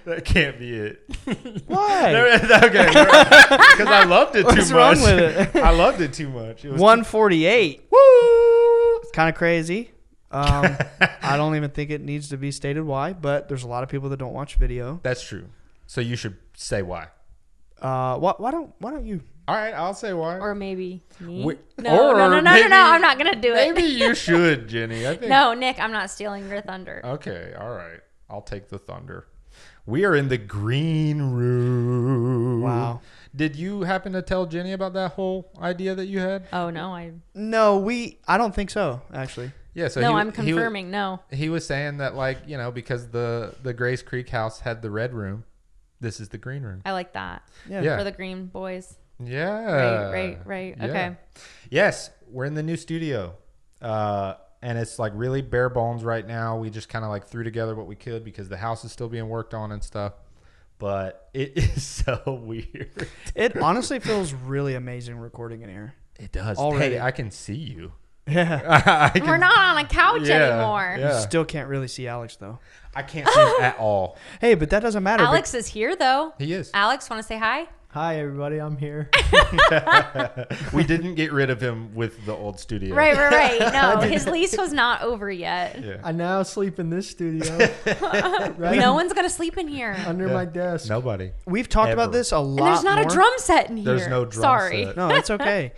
That can't be it. Why? Okay, because I loved it too much. What's wrong with it? I loved it too much. It was 148. Woo! It's kind of crazy. I don't even think it needs to be stated why, but there's a lot of people that don't watch video. That's true. So you should say why. Why don't you? All right, I'll say why. Or maybe me. No. No. I'm not gonna do it. Maybe you should, Jenny. I think. No, Nick, I'm not stealing your thunder. Okay, all right. I'll take the thunder. We are in the green room. Wow. Did you happen to tell Jenny about that whole idea that you had? Oh no, I don't think so, actually. Yeah, so I'm confirming. No. He was saying that, like, because the Grace Creek house had the red room, this is the green room. I like that. Yeah. For the green boys. Yeah. Right. Yeah. Okay. Yes, we're in the new studio. And it's like really bare bones right now. We just kind of like threw together what we could because the house is still being worked on and stuff. But it is so weird. It honestly feels really amazing recording in here. It does. Already. Hey, I can see you. Yeah. We're not on a couch anymore. Yeah. You still can't really see Alex, though. I can't see him at all. Hey, but that doesn't matter. Alex is here, though. He is. Alex, want to say hi? Hi, everybody. I'm here. We didn't get rid of him with the old studio. Right. No, his lease was not over yet. Yeah. I now sleep in this studio. Right No one's going to sleep in here. under my desk. Nobody. We've talked Ever. about this a lot. And there's not more. a drum set in here. There's no drum Sorry. set. No, it's okay.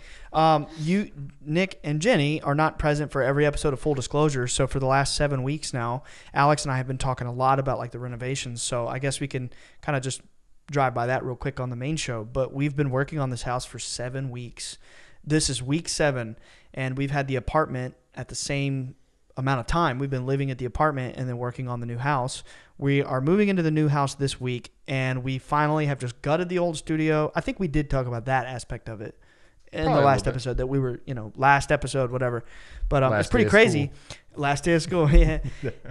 You, Nick, and Jenny are not present for every episode of Full Disclosure. So for the last 7 weeks now, Alex and I have been talking a lot about like the renovations. So I guess we can kind of just drive by that real quick on the main show. But we've been working on this house for 7 weeks. This is week 7, and we've had the apartment at the same amount of time. We've been living at the apartment and then working on the new house. We are moving into the new house this week, and we finally have just gutted the old studio. I think we did talk about that aspect of it in Probably the last episode that we were, last episode, whatever. But it's pretty crazy. Last day of school, yeah.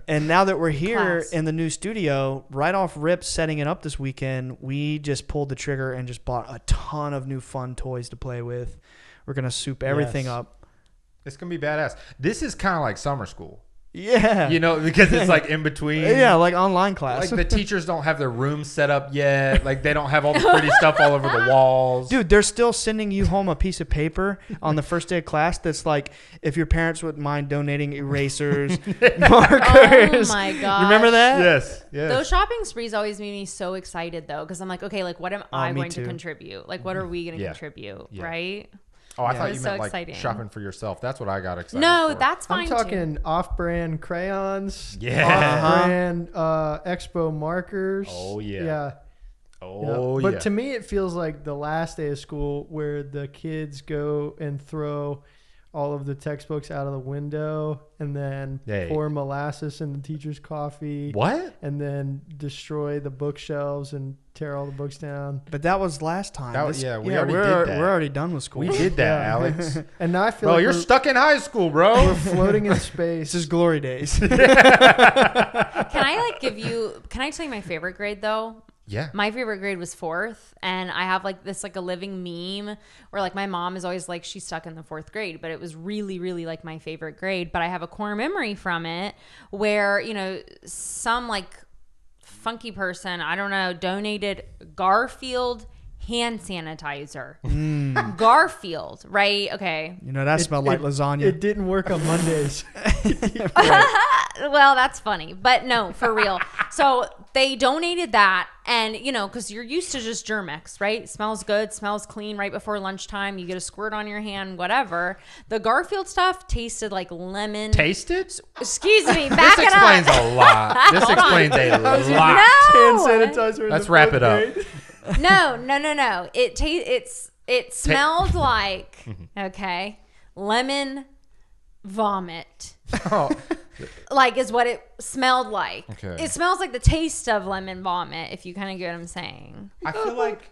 And now that we're here in the new studio, right off rip setting it up this weekend, we just pulled the trigger and just bought a ton of new fun toys to play with. We're going to soup everything up. It's going to be badass. This is kind of like summer school. Yeah. Because it's like in between. Yeah, like online class. Like the teachers don't have their rooms set up yet. Like they don't have all the pretty stuff all over the walls. Dude, they're still sending you home a piece of paper on the first day of class that's like, if your parents wouldn't mind donating erasers, markers. Oh my god! You remember that? Yes. Those shopping sprees always made me so excited though, because I'm like, okay, like what am I me going too. to contribute? Like what are we going to contribute? Yeah. Right? Oh, I It thought was you so meant like exciting. shopping for yourself. That's what I got excited No, for. that's fine I'm talking off-brand crayons. Yeah. Off-brand Expo markers. Oh, yeah. Yeah. Oh, But yeah. to me, it feels like the last day of school where the kids go and throw all of the textbooks out of the window and then pour molasses in the teacher's coffee. What? And then destroy the bookshelves and tear all the books down. But that was last time. We already did that. We're already done with school. We did that, Alex. And now I feel Bro, like you're stuck in high school, bro. we're floating in space. This is glory days. Can I tell you my favorite grade though? Yeah. My favorite grade was 4th, and I have like this like a living meme where like my mom is always like she's stuck in the 4th grade, but it was really really like my favorite grade. But I have a core memory from it where some like funky person, I don't know, donated Garfield hand sanitizer. Garfield, right? Okay. That smelled like lasagna. It didn't work on Mondays. Well, that's funny, but no, for real. So they donated that, and because you're used to just Germ-X, right? Smells good, smells clean right before lunchtime. You get a squirt on your hand, whatever. The Garfield stuff tasted like lemon. Tasted? Excuse me, back This it up. explains a lot. This explains a lot. Hand No, sanitizer. in Let's the wrap fourth it up. grade. no. It smelled like lemon vomit. Oh, Like is what it smelled like. Okay. It smells like the taste of lemon vomit, if you kind of get what I'm saying. I feel like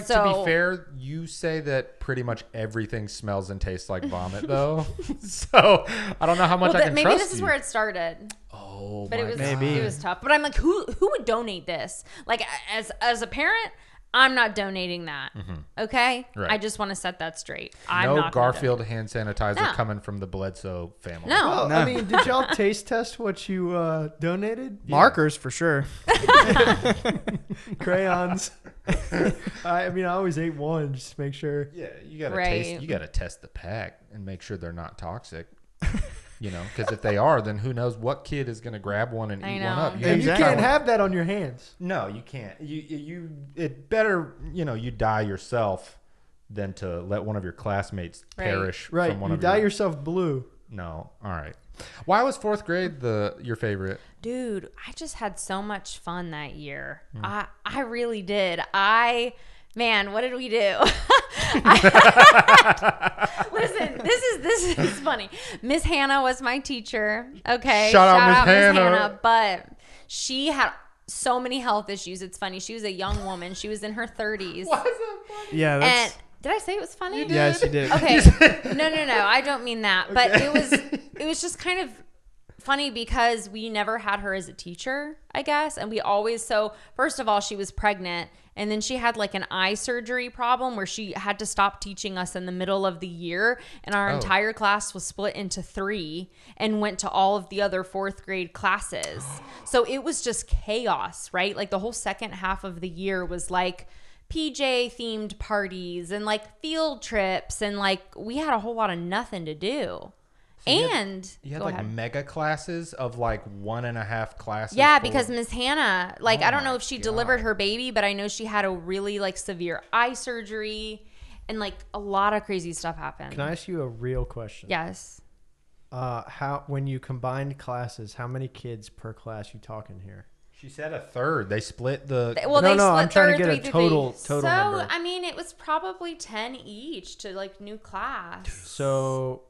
to So- be fair, you say that pretty much everything smells and tastes like vomit, though. So I don't know how much I can maybe trust this is you. where it started. Oh, But my it was God. Maybe. it was tough. But I'm like, who would donate this? Like as a parent, I'm not donating that. Okay? Right. I just want to set that straight. I'm no not Garfield hand sanitizer No. coming from the Bledsoe family. No. Well, No. I mean, did y'all taste test what you donated? Markers for sure. Crayons. I mean, I always ate one just to make sure. Yeah, you gotta Right. taste. You gotta test the pack and make sure they're not toxic. You know, because if they are, then who knows what kid is gonna grab one and I eat know. one up? And have you to can't try one. have that on your hands. No, you can't. It better. You know, you die yourself than to let one of your classmates Right. perish Right. from one You of dye your. yourself blue. No, all right. Why was fourth grade your favorite? Dude, I just had so much fun that year. Hmm. I really did. Man, what did we do? Listen, this is funny. Miss Hannah was my teacher. Okay. Shout out Miss Hannah. But she had so many health issues. It's funny. She was a young woman. She was in her 30s. Yeah, And that's. did I say it was funny? Yes, you did. Okay. No. I don't mean that. But it was just kind of funny because we never had her as a teacher, I guess. And we always, so first of all, she was pregnant. And then she had like an eye surgery problem where she had to stop teaching us in the middle of the year. And our entire class was split into 3 and went to all of the other fourth grade classes. So it was just chaos, right? Like the whole second half of the year was like PJ themed parties and like field trips. And like we had a whole lot of nothing to do. You had like mega classes of like 1.5 classes. Yeah, for- because Miss Hannah, like, Oh I don't know my if she God. delivered her baby, but I know she had a really like severe eye surgery and like a lot of crazy stuff happened. Can I ask you a real question? Yes. How when you combined classes, how many kids per class you talking here? She said a third. They split the. Well, No, they no, split I'm trying to third, get a 3 through total 3. total so, number. I mean, it was probably 10 each to like new class. So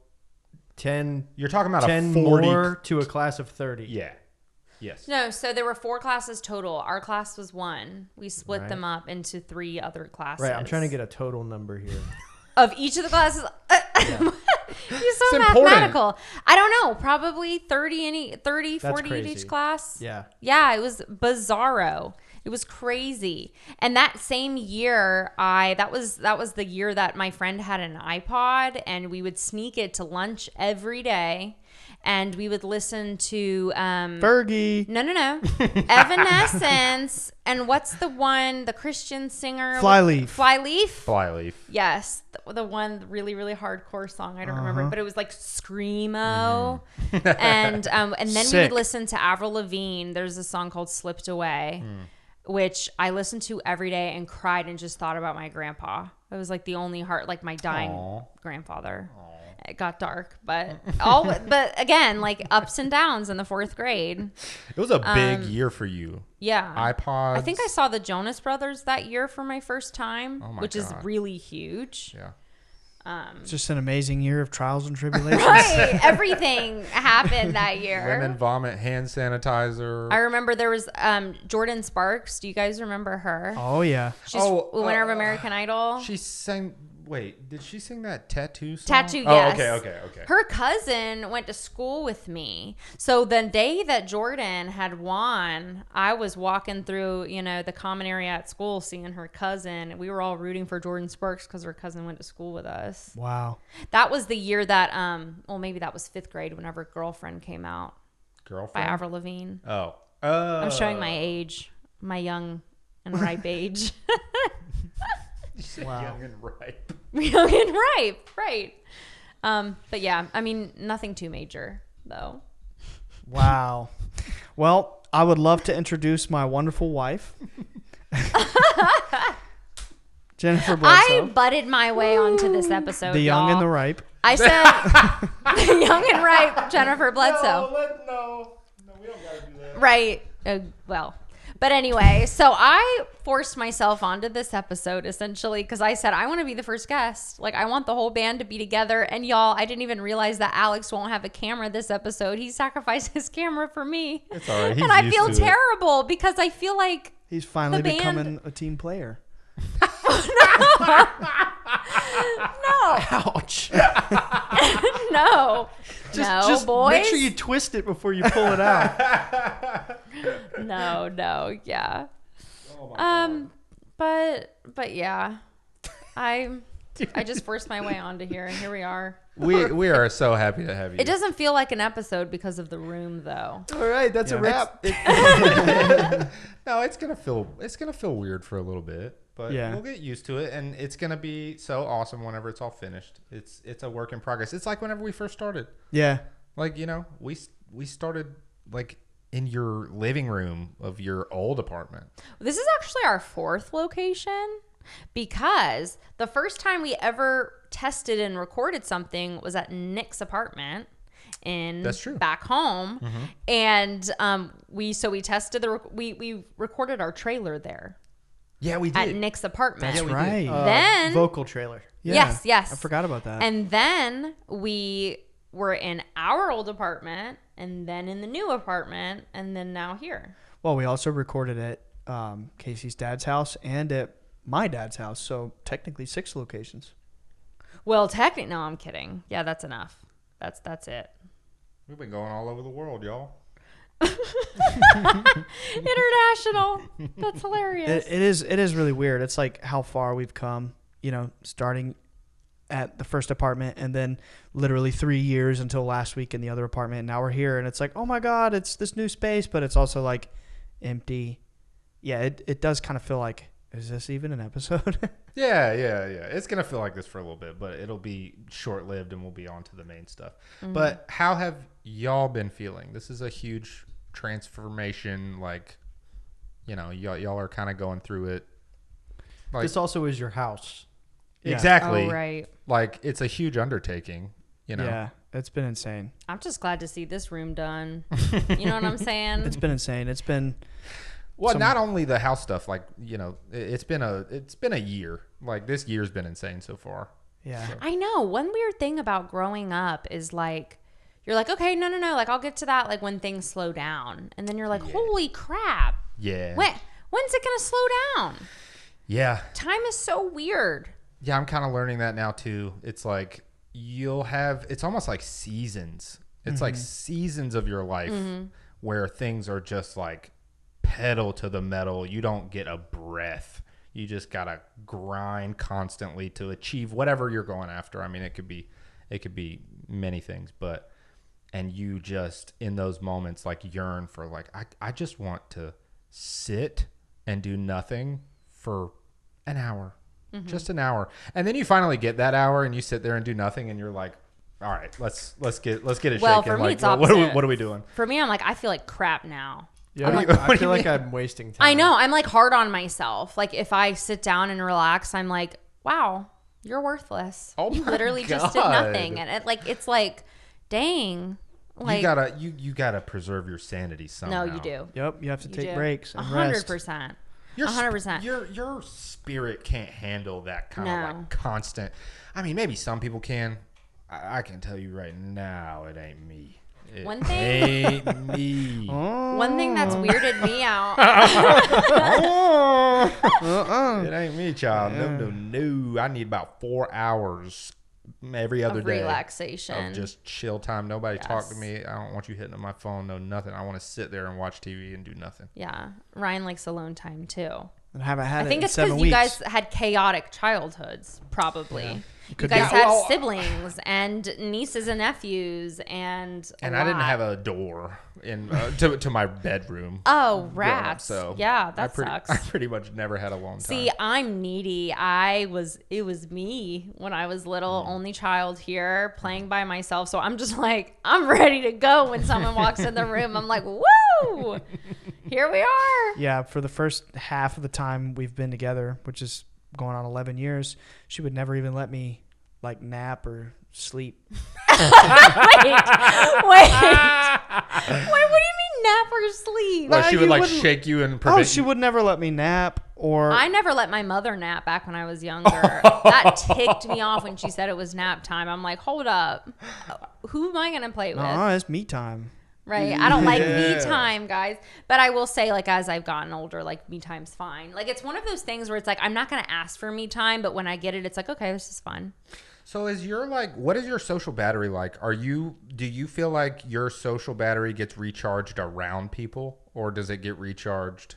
10, You're talking about 10 a 40. more to a class of 30. Yeah. Yes. No, so there were 4 classes total. Our class was 1. We split Right. them up into 3 other classes. Right, I'm trying to get a total number here. Of each of the classes. You're so It's important. mathematical. I don't know. Probably 30, 40 That's at crazy. each class. Yeah. Yeah, it was bizarro. It was crazy. And that same year, that was the year that my friend had an iPod and we would sneak it to lunch every day. And we would listen to Fergie. No. Evanescence. And what's the Christian singer? Flyleaf. Flyleaf. Yes, the one really really hardcore song. I don't remember, but it was like screamo, and then we Sick. would listen to Avril Lavigne. There's a song called "Slipped Away," which I listened to every day and cried and just thought about my grandpa. It was like the only like my dying Aw. grandfather. It got dark, but again, like ups and downs in the 4th grade. It was a big year for you. Yeah, iPods. I think I saw the Jonas Brothers that year for my first time, Oh my which is God. really huge. Yeah. It's just an amazing year of trials and tribulations. Right. Everything happened that year. Women vomit hand sanitizer. I remember there was Jordan Sparks. Do you guys remember her? Oh yeah. She's the winner of American Idol. She sang. Wait, did she sing that tattoo song? Tattoo, Oh, yes. okay. Her cousin went to school with me. So the day that Jordan had won, I was walking through, the common area at school seeing her cousin. We were all rooting for Jordan Sparks because her cousin went to school with us. Wow. That was the year that, maybe that was 5th grade whenever Girlfriend came out by Girlfriend. Avril Lavigne. Oh. I'm showing my age, my young and ripe age. Wow. Young and ripe. Young and ripe, right. But yeah, I mean, nothing too major, though. Wow. Well, I would love to introduce my wonderful wife, Jennifer Bledsoe. I butted my way onto this episode, the young y'all. and the ripe. I said the young and ripe Jennifer Bledsoe. No, we don't gotta do that. Right. But anyway, so I forced myself onto this episode essentially because I said, I want to be the first guest. Like, I want the whole band to be together. And y'all, I didn't even realize that Alex won't have a camera this episode. He sacrificed his camera for me. It's all right. He's And I used feel to it. terrible because I feel like, He's finally The band- becoming a team player. no, Ouch. no, Just boys. make sure you twist it before you pull it out. No, yeah. Oh my God. But yeah, I just forced my way onto here, and here we are. We are so happy to have you. It doesn't feel like an episode because of the room, though. All right, that's a wrap. No, it's gonna feel weird for a little bit, but Yeah. we'll get used to it, and it's gonna be so awesome whenever it's all finished. It's a work in progress. It's like whenever we first started. Yeah. Like, you know, we started like in your living room of your old apartment. This is actually our 4th location, because the first time we ever tested and recorded something was at Nick's apartment That's true. back home. And we tested we recorded our trailer there Yeah, we at did. Nick's apartment. That's we did. right. Then Vocal trailer. Yeah. yes. I forgot about that. And then we were in our old apartment, and then in the new apartment, and then now here. Well, we also recorded at Casey's dad's house and at my dad's house. So technically 6 locations. Well, technically, no, I'm kidding. Yeah, that's enough. That's it. We've been going all over the world, y'all. International. That's hilarious. It is really weird. It's like how far we've come, you know, starting at the first apartment and then literally 3 years until last week in the other apartment. And now we're here and it's like, oh my God, it's this new space, but it's also like empty. Yeah, it does kind of feel like, is this even an episode? Yeah. It's going to feel like this for a little bit, but it'll be short-lived and we'll be on to the main stuff. But how have y'all been feeling? This is a huge transformation. Like, you know, y'all are kind of going through it. Like, This also is your house. Yeah. Exactly. Oh, right. Like, it's a huge undertaking, you know? Yeah, it's been insane. I'm just glad to see this room done. You know what I'm saying? It's been insane. It's been Well, not only the house stuff, like, you know, it's been a year. Like, this year's been insane so far. yeah. I know. One weird thing about growing up is like, you're like, okay, no. Like, I'll get to that like when things slow down. And then you're like, holy crap. Yeah. When's it going to slow down? Yeah. Time is so weird. Yeah, I'm kind of learning that now too. It's like it's almost like seasons. It's like seasons of your life where things are just like pedal to the metal. You don't get a breath. You just got to grind constantly to achieve whatever you're going after. I mean, it could be many things, and you just in those moments like yearn for like, I just want to sit and do nothing for an hour. Just an hour. And then you finally get that hour and you sit there and do nothing and you're like, all right, let's get it shaken. Well, for me, like, it's opposite. what are we doing? For me, I'm like, I feel like crap now. Yeah, What do I you feel like mean? I'm wasting time. I know. I'm like hard on myself. Like if I sit down and relax, I'm like, wow, you're worthless. Oh You my literally just did God. nothing. And it's like, dang. Like, You gotta preserve your sanity somehow. no, you do. Yep, you have to take do. breaks and rest. 100%. Your 100%. Your spirit can't handle that kind of No. like constant. I mean, maybe some people can. I can tell you right now, it ain't me. It One thing- ain't me. One thing that's weirded me out. It ain't me, child. No. I need about 4 hours every other Of day relaxation. of just chill time. Nobody talk to Yes. me. I don't want you hitting on my phone. No, nothing. I want to sit there and watch TV and do nothing. Yeah. Ryan likes alone time too. And haven't had I it think in it's 7 because weeks. you guys had chaotic childhoods, probably. You Could guys be. had Well, siblings and nieces and nephews and And I didn't have a door in to my bedroom. Oh, growing up, rats. so Yeah, that I sucks. pretty much never had a long time. See, I'm needy. It was me when I was little, only child here, playing by myself. So I'm just like, I'm ready to go when someone walks in the room. I'm like, woo! Here we are. Yeah, for the first half of the time we've been together, which is going on 11 years, she would never even let me like nap or sleep. Wait. What do you mean nap or sleep? Well, she you would like wouldn't- shake you and prevent Oh, she would never let me nap or I never let my mother nap back when I was younger. That ticked me off when she said it was nap time. I'm like, hold up. Who am I going to play with? no, it's me time. Right. I don't like me Yeah. time, guys. But I will say, like, as I've gotten older, like, me time's fine. Like, it's one of those things where it's like, I'm not going to ask for me time, but when I get it, it's like, okay, this is fun. So what is your social battery like? Do you feel like your social battery gets recharged around people or does it get recharged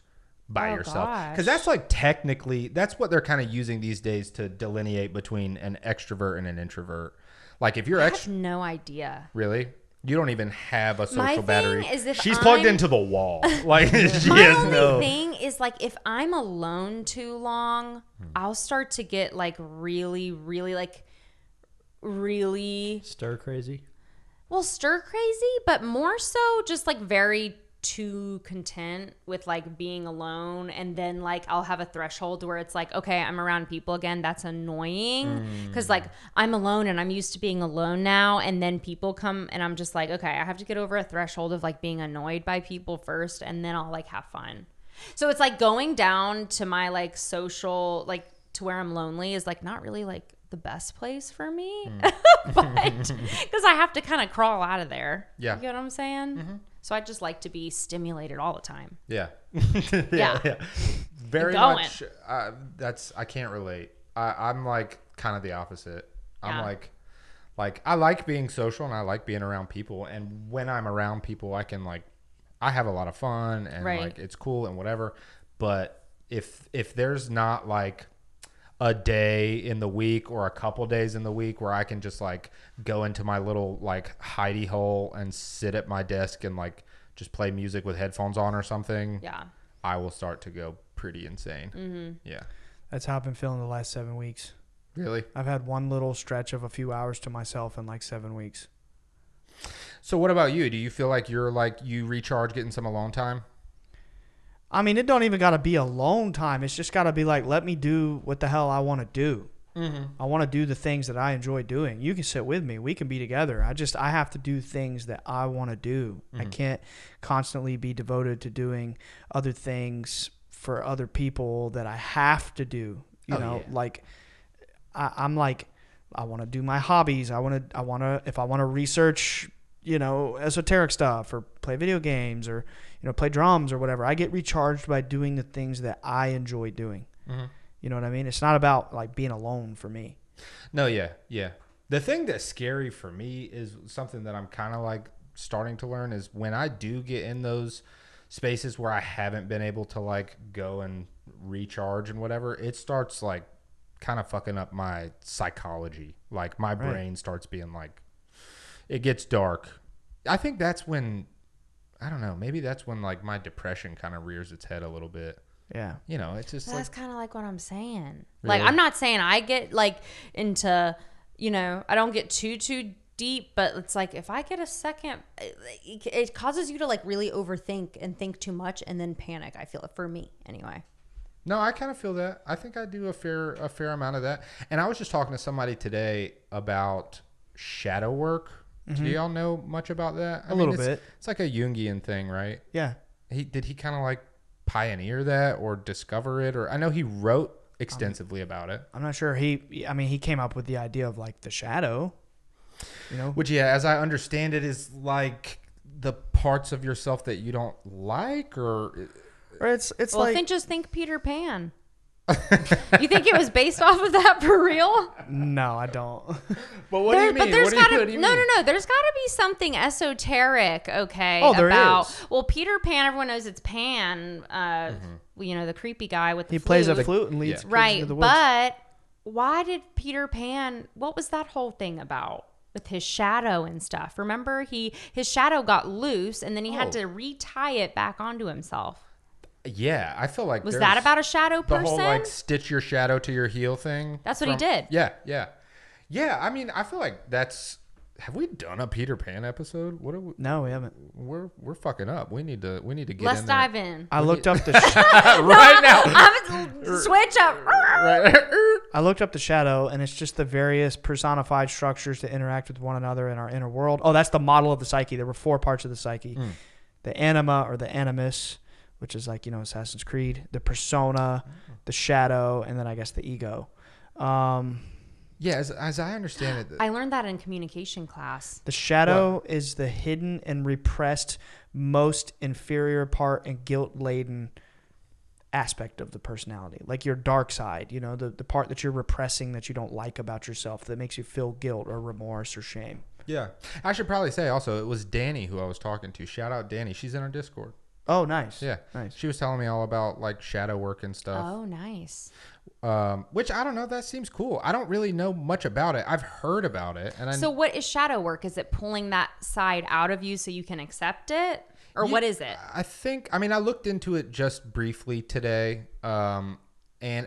by yourself. Because that's like technically, that's what they're kind of using these days to delineate between an extrovert and an introvert. Like if you're I have no idea. Really? You don't even have a social My thing battery. is if She's plugged into the wall. Like she my has only no thing is like if I'm alone too long, I'll start to get like really stir crazy. Well, stir crazy, but more so just like very too content with like being alone, and then like I'll have a threshold where it's like, okay, I'm around people again. That's annoying because like I'm alone and I'm used to being alone now, and then people come and I'm just like, okay, I have to get over a threshold of like being annoyed by people first, and then I'll like have fun. So it's like going down to my like social, like to where I'm lonely is like not really like the best place for me, but because I have to kind of crawl out of there. Yeah. You get what I'm saying? So I just like to be stimulated all the time. Yeah. Yeah. Very much. I can't relate. I'm like kind of the opposite. I'm like I like being social and I like being around people. And when I'm around people, I can like, I have a lot of fun and like it's cool and whatever. But if there's not like a day in the week or a couple days in the week where I can just like go into my little like hidey hole and sit at my desk and like just play music with headphones on or something, Yeah. I will start to go pretty insane. Yeah. That's how I've been feeling the last 7 weeks. Really? I've had one little stretch of a few hours to myself in like 7 weeks. So what about you? Do you feel like you recharge getting some alone time? I mean, it don't even got to be alone time. It's just got to be like, let me do what the hell I want to do. I want to do the things that I enjoy doing. You can sit with me. We can be together. I have to do things that I want to do. I can't constantly be devoted to doing other things for other people that I have to do. You know, like I'm like, I want to do my hobbies. If I want to research, you know, esoteric stuff or play video games or, you know, play drums or whatever. I get recharged by doing the things that I enjoy doing. You know what I mean? It's not about like being alone for me. No, yeah. The thing that's scary for me is something that I'm kind of like starting to learn is when I do get in those spaces where I haven't been able to like go and recharge and whatever, it starts like kind of fucking up my psychology. Like my brain starts being like, it gets dark. I think that's when, I don't know, maybe that's when like my depression kind of rears its head a little bit. Yeah. You know, it's just That's kind of like what I'm saying. Really? Like, I'm not saying I get like into, you know, I don't get too deep, but it's like if I get a second, it causes you to like really overthink and think too much and then panic. I feel it for me anyway. No, I kind of feel that. I think I do a fair amount of that. And I was just talking to somebody today about shadow work. Do y'all know much about that? A little bit. It's like a Jungian thing, right? Yeah. Did he kind of like pioneer that or discover it? Or I know he wrote extensively about it. I'm not sure. He came up with the idea of like the shadow, you know? Which, yeah, as I understand it, is like the parts of yourself that you don't like, or it's well, like just think Peter Pan. You think it was based off of that for real? No, I don't. But what do you mean? But there's what do gotta you no. mean? There's gotta be something esoteric, okay? Oh, there about is. well, Peter Pan. Everyone knows it's Pan. You know, the creepy guy with the He flute. plays a flute and leads kids right? into the woods. But why did Peter Pan? What was that whole thing about? With his shadow and stuff. Remember, his shadow got loose, and then he had to retie it back onto himself. Yeah, I feel like Was that about a shadow the person? whole like stitch your shadow to your heel thing? That's what he did. Yeah. I mean, I feel like that's. Have we done a Peter Pan episode? What are we? No, we haven't. We're fucking up. We need to get. Let's in there. dive in. I looked up the right now. I'm gonna switch up. I looked up the shadow, and it's just the various personified structures that interact with one another in our inner world. Oh, that's the model of the psyche. There were 4 parts of the psyche: the anima or the animus, which is like, you know, Assassin's Creed, the persona, the shadow, and then I guess the ego. Yeah, as I understand it, I learned that in communication class. The shadow is the hidden and repressed, most inferior part and guilt-laden aspect of the personality. Like your dark side, you know, the part that you're repressing that you don't like about yourself that makes you feel guilt or remorse or shame. yeah. I should probably say also, it was Danny who I was talking to. Shout out Danny. She's in our Discord. Oh, nice. Yeah. Nice. She was telling me all about like shadow work and stuff. Oh, nice. Which I don't know. That seems cool. I don't really know much about it. I've heard about it. So what is shadow work? Is it pulling that side out of you so you can accept it? Or what is it? I mean, I looked into it just briefly today. And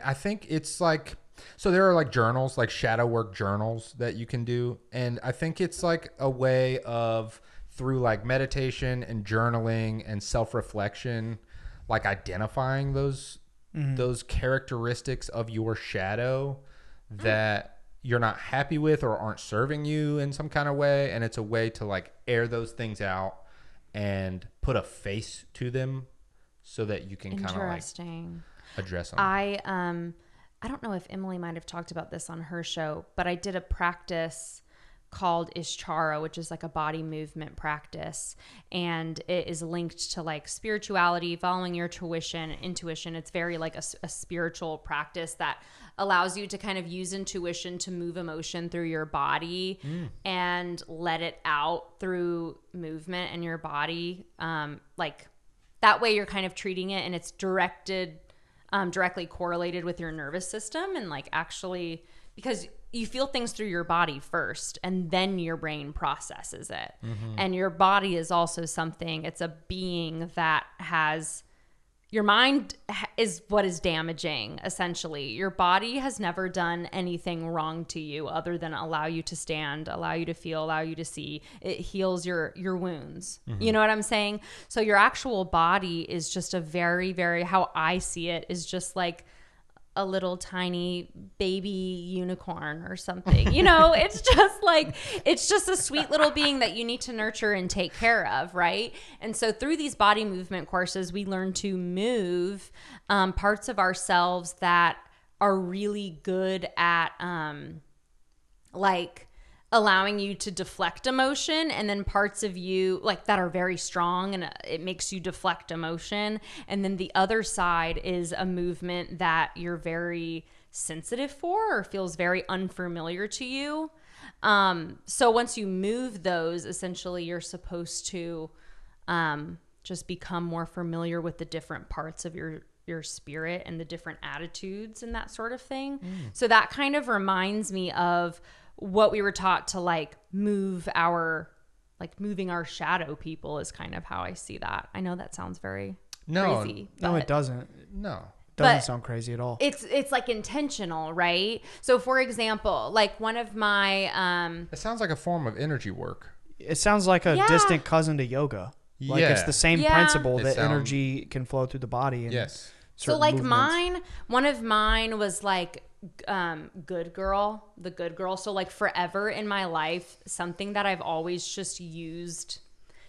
I think it's like, so there are like journals, like shadow work journals that you can do. And I think it's like a way of, through like meditation and journaling and self-reflection, like identifying those characteristics of your shadow that you're not happy with or aren't serving you in some kind of way. And it's a way to like air those things out and put a face to them so that you can kind of like address them. I don't know if Emily might have talked about this on her show, but I did a practice called Ishchara, which is like a body movement practice, and it is linked to like spirituality, following your intuition. It's very like a spiritual practice that allows you to kind of use intuition to move emotion through your body and let it out through movement in your body. Like that way you're kind of treating it, and it's directly correlated with your nervous system, and like actually, because you feel things through your body first and then your brain processes it. And your body is also something, it's a being that has, your mind is what is damaging, essentially. Your body has never done anything wrong to you other than allow you to stand, allow you to feel, allow you to see. It heals your wounds. You know what I'm saying? So your actual body is just a very, very, how I see it, is just like a little tiny baby unicorn or something. You know, it's just like, it's just a sweet little being that you need to nurture and take care of, right? And so through these body movement courses, we learn to move parts of ourselves that are really good at like allowing you to deflect emotion, and then parts of you like that are very strong and it makes you deflect emotion. And then the other side is a movement that you're very sensitive for or feels very unfamiliar to you. So once you move those, essentially you're supposed to just become more familiar with the different parts of your spirit and the different attitudes and that sort of thing. So that kind of reminds me of what we were taught to like moving our shadow people is kind of how I see that. I know that sounds very crazy. No, it doesn't. No. Doesn't sound crazy at all. It's like intentional, right? So for example, like one of my it sounds like a form of energy work. It sounds like a distant cousin to yoga. Like it's the same principle that energy can flow through the body. And so like one of mine was like the good girl. So like forever in my life, something that I've always just used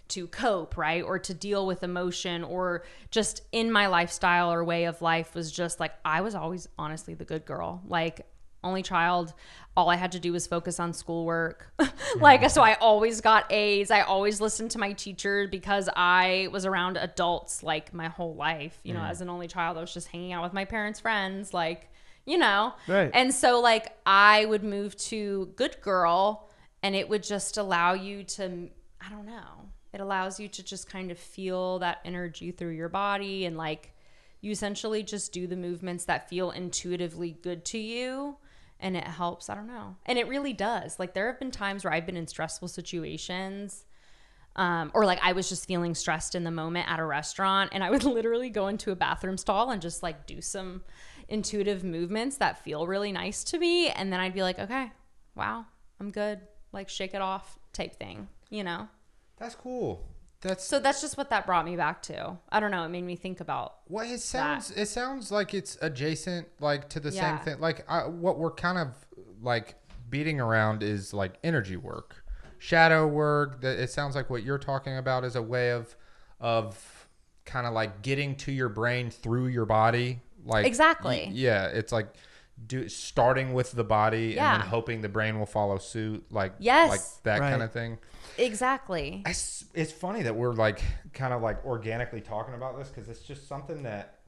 to cope, right? Or to deal with emotion, or just in my lifestyle or way of life, was just like, I was always honestly the good girl. Like only child, all I had to do was focus on schoolwork. Like, so I always got A's. I always listened to my teacher because I was around adults like my whole life. You know, as an only child, I was just hanging out with my parents' friends, like, you know. Right. And so like I would move to good girl, and it would just allow you to, I don't know, it allows you to just kind of feel that energy through your body, and like you essentially just do the movements that feel intuitively good to you. And it helps, I don't know. And it really does. Like there have been times where I've been in stressful situations, or like I was just feeling stressed in the moment at a restaurant, and I would literally go into a bathroom stall and just like do some intuitive movements that feel really nice to me. And then I'd be like, okay, wow, I'm good. Like shake it off type thing, you know? That's cool. So that's just what that brought me back to. I don't know. It made me think about. Well, it sounds like it's adjacent, like to the same thing. Like what we're kind of like beating around is like energy work, shadow work. It sounds like what you're talking about is a way of kind of like getting to your brain through your body. Like exactly. It's like starting with the body and then hoping the brain will follow suit. Like like that kind of thing. Exactly. It's funny that we're like kind of like organically talking about this, because it's just something that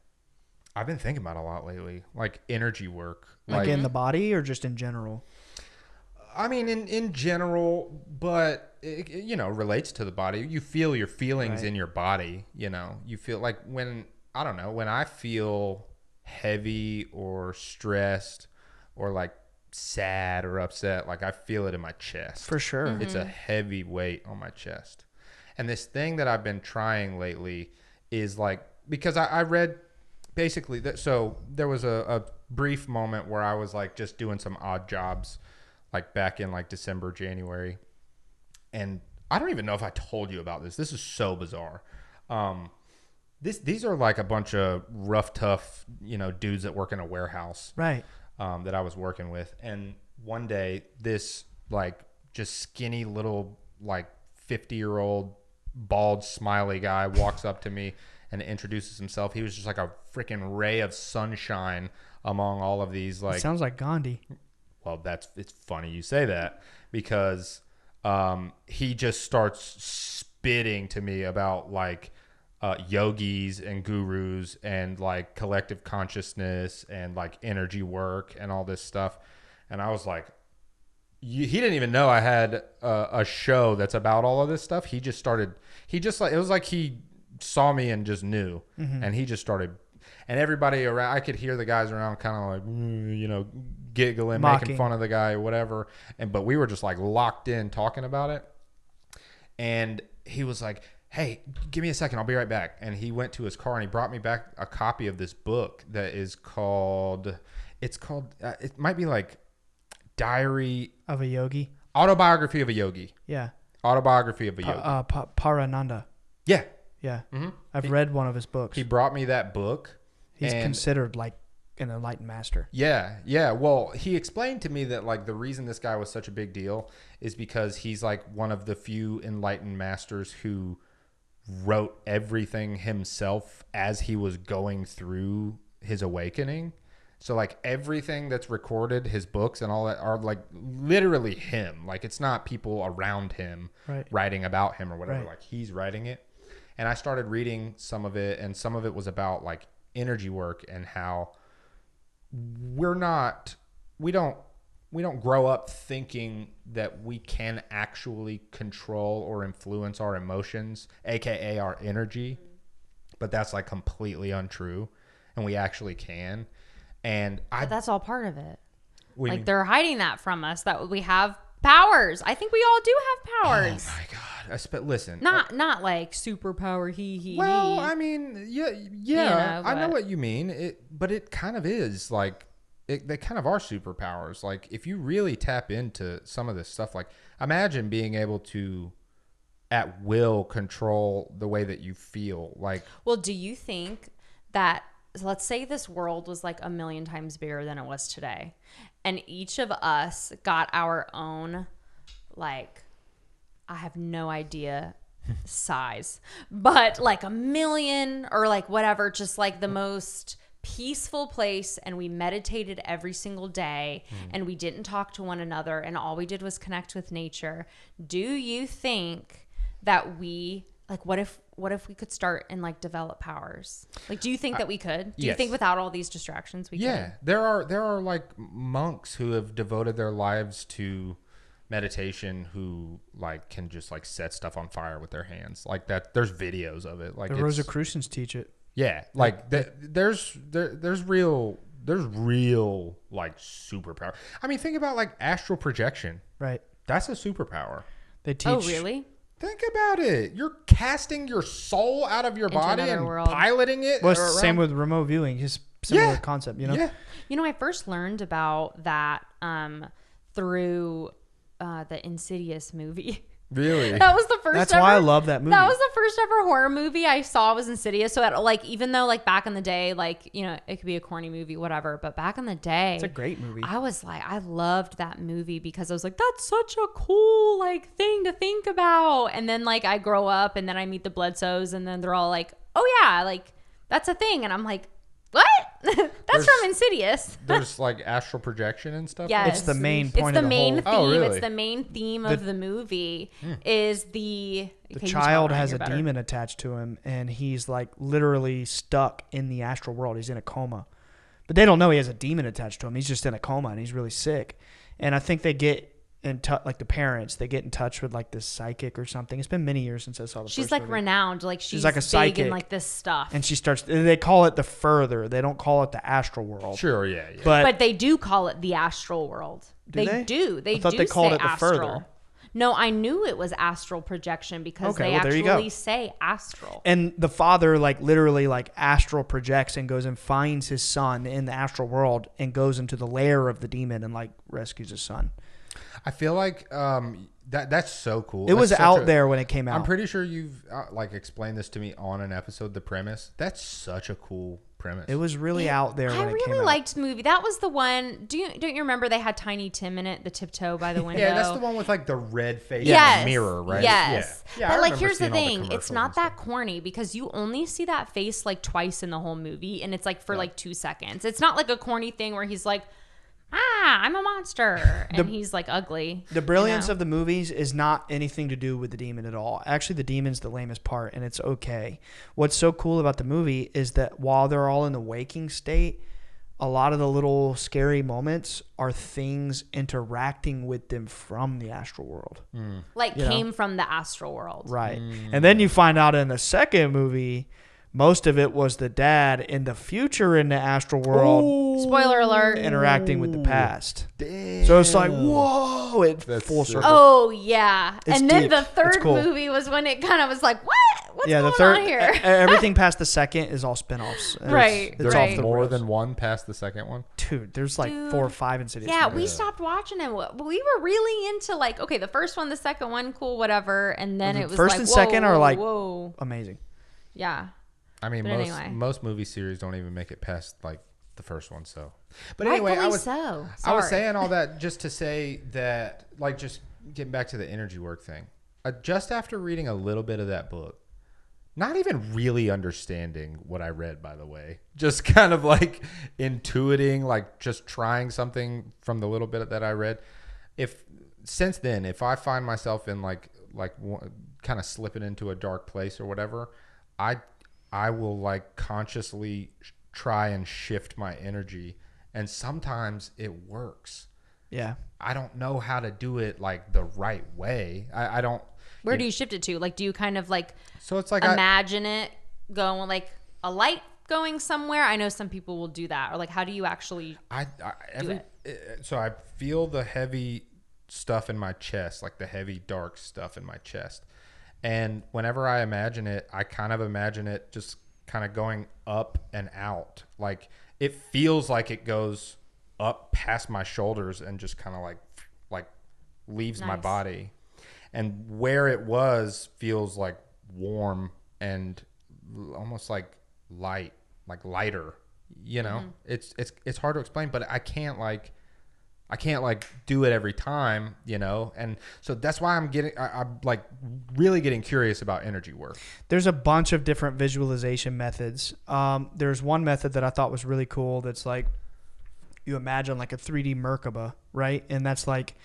I've been thinking about a lot lately, like energy work. Like in the body or just in general? I mean, in general, but it, relates to the body. You feel your feelings in your body. You feel like when I feel heavy or stressed or like sad or upset, like I feel it in my chest. For sure. Mm-hmm. It's a heavy weight on my chest. And this thing that I've been trying lately is like, because I read basically that. So there was a brief moment where I was like just doing some odd jobs, like back in like December, January. And I don't even know if I told you about this. This is so bizarre. These are like a bunch of rough, tough, dudes that work in a warehouse. Right. That I was working with. And one day this like just skinny little like 50-year-old bald smiley guy walks up to me and introduces himself. He was just like a freaking ray of sunshine among all of these like. It sounds like Gandhi. Well, it's funny you say that because he just starts spitting to me about like yogis and gurus and like collective consciousness and like energy work and all this stuff. And I was like, he didn't even know I had a show that's about all of this stuff. It was like he saw me and just knew. Mm-hmm. And he just started, and everybody around, I could hear the guys around kind of like, giggling, mocking, making fun of the guy or whatever. But we were just like locked in talking about it. And he was like, hey, give me a second. I'll be right back. And he went to his car and he brought me back a copy of this book that is called, it might be like Diary of a Yogi. Autobiography of a Yogi. Yeah. Autobiography of a Yogi. Parananda. Yeah. Yeah. Mm-hmm. I've read one of his books. He brought me that book. He's considered like an enlightened master. Yeah. Yeah. Well, he explained to me that like the reason this guy was such a big deal is because he's like one of the few enlightened masters who wrote everything himself as he was going through his awakening. So like everything that's recorded, his books and all that are like literally him. Like it's not people around him writing about him or whatever. Right. Like he's writing it. And I started reading some of it, and some of it was about like energy work and how we don't grow up thinking that we can actually control or influence our emotions, aka our energy. But that's like completely untrue, and we actually can. But that's all part of it. Like they're hiding that from us, that we have powers. I think we all do have powers. Oh my God. Listen. Not like superpower he. Well, I mean, yeah. I know what you mean. But it kind of is like they kind of are superpowers. Like if you really tap into some of this stuff, like imagine being able to at will control the way that you feel. Like, well, do you think that, so let's say this world was like 1,000,000 times bigger than it was today, and each of us got our own, like, I have no idea size, but like 1,000,000 or like whatever, just like the most peaceful place, and we meditated every single day and we didn't talk to one another and all we did was connect with nature. Do you think that what if we could start and like develop powers? Like, do you think that we could? Do you think without all these distractions we could? Yeah, there are like monks who have devoted their lives to meditation who like can just like set stuff on fire with their hands like that. There's videos of it. Like the Rosicrucians teach it. Yeah, like there's real like superpower. I mean, think about like astral projection. Right. That's a superpower. They teach. Oh, really? Think about it. You're casting your soul out of your body and piloting it. Well, same with remote viewing. Just similar concept, Yeah. I first learned about that through the Insidious movie. Really? That was the first. That's why I love that movie. That was the first ever horror movie I saw was Insidious. So that, like, even though like back in the day, like, it could be a corny movie, whatever, but back in the day, it's a great movie. I was like, I loved that movie because I was like, that's such a cool like thing to think about. And then like I grow up and then I meet the Bledsoes and then they're all like, oh yeah, like that's a thing, and I'm like, what? That's from Insidious. There's like astral projection and stuff. Yes. It's the main point of the main whole. theme. Oh, really? It's the main theme of the movie. Is the child has a demon attached to him, and he's like literally stuck in the astral world. He's in a coma, but they don't know he has a demon attached to him. He's just in a coma and he's really sick. And I think they get like the parents, they get in touch with like this psychic or something. It's been many years since I saw the She's first like movie. renowned, like she's like a big psychic. in like this stuff. And she starts, they call it the further. They don't call it the astral world. Sure, yeah. But they do call it the astral world. They do. They I thought do they called say it the astral. further. No, I knew it was astral projection because Okay, they well, there you go. actually say astral. And the father like literally like astral projects and goes and finds his son in the astral world and goes into the lair of the demon and like rescues his son. I feel like that's so cool. It was That's out there when it came out. I'm pretty sure you've like explained this to me on an episode, the premise. That's such a cool premise. It was really out there when it came out. I really liked the movie. That was the one. Don't you remember they had Tiny Tim in it, the tiptoe by the window? Yeah, that's the one with like the red face yes. and the mirror, right? Yes. Yeah, but I like remember here's the seeing all thing. It's commercials not and that stuff. corny because you only see that face like twice in the whole movie and it's like for like 2 seconds. It's not like a corny thing where he's like, I'm a monster. And he's like ugly. The brilliance of the movies is not anything to do with the demon at all. Actually, the demon's the lamest part, and it's okay. What's so cool about the movie is that while they're all in the waking state, a lot of the little scary moments are things interacting with them from the astral world. Like came from the astral world. Right. And then you find out in the second movie, most of it was the dad in the future in the astral world. Spoiler alert. Interacting with the past. Damn. So it's like, whoa, it's That's full sick. circle. Oh yeah. It's and then deep. the It's third cool. movie was when it kind of was like, what? What's Yeah, going the third, on here? everything past the second is all spin-offs. Right, It's There's off the more rails. than one past the second one. Dude, there's like 4 or 5 Insidious Yeah, movies. we stopped watching it. We were really into like, okay, the first one, the second one, cool, whatever. And then The it was first like, and whoa, second are whoa, like- whoa. Amazing. Yeah. I mean, But anyway. most movie series don't even make it past like the first one. So, but anyway, Rightfully I so. was Sorry. saying all that just to say that, like, just getting back to the energy work thing. Just after reading a little bit of that book, not even really understanding what I read, by the way, just kind of like intuiting, like just trying something from the little bit that I read. Since then, if I find myself in like kind of slipping into a dark place or whatever, I will like consciously try and shift my energy, and sometimes it works. Yeah. I don't know how to do it like the right way. I don't. Where do you shift it to? Like, do you kind of like So it's like imagine it going like a light going somewhere? I know some people will do that. Or like, how do you actually So I feel the heavy stuff in my chest, like the heavy dark stuff in my chest. And whenever I imagine it, I kind of imagine it just kind of going up and out. Like it feels like it goes up past my shoulders and just kind of like leaves my Nice. body. And where it was feels like warm and almost like light, like lighter, you know? It's hard to explain, but I can't do it every time, you know? And so that's why I'm like really getting curious about energy work. There's a bunch of different visualization methods. There's one method that I thought was really cool that's like you imagine like a 3D Merkaba, right? And that's like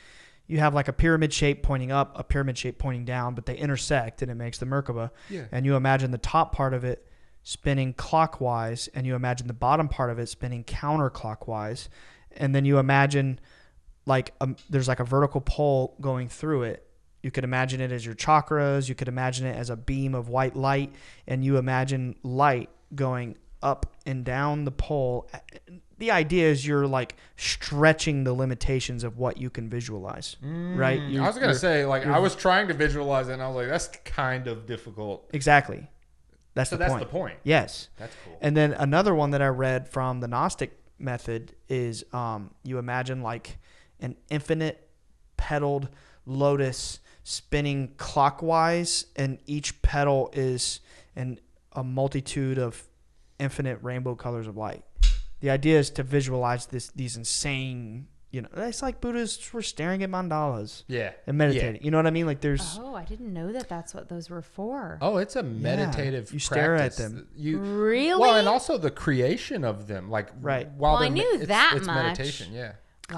you have like a pyramid shape pointing up, a pyramid shape pointing down, but they intersect and it makes the Merkaba. Yeah. And you imagine the top part of it spinning clockwise, and you imagine the bottom part of it spinning counterclockwise. And then you imagine like there's like a vertical pole going through it. You could imagine it as your chakras. You could imagine it as a beam of white light, and you imagine light going up and down the pole. The idea is you're like stretching the limitations of what you can visualize, right? I was going to say, like, I was trying to visualize it, and I was like, that's kind of difficult. Exactly. That's So the that's point. the point. Yes. That's cool. And then another one that I read from the Gnostic method is you imagine like an infinite petaled lotus spinning clockwise, and each petal is a multitude of infinite rainbow colors of light. The idea is to visualize these insane, you know, it's like Buddhists were staring at mandalas. Yeah. And meditating. Yeah. You know what I mean? Like there's Oh, I didn't know that that's what those were for. Oh, it's a meditative You stare at practice. them. Really? Well, and also the creation of them. Like, Right. While Well, I they're knew that it's much. meditation, yeah.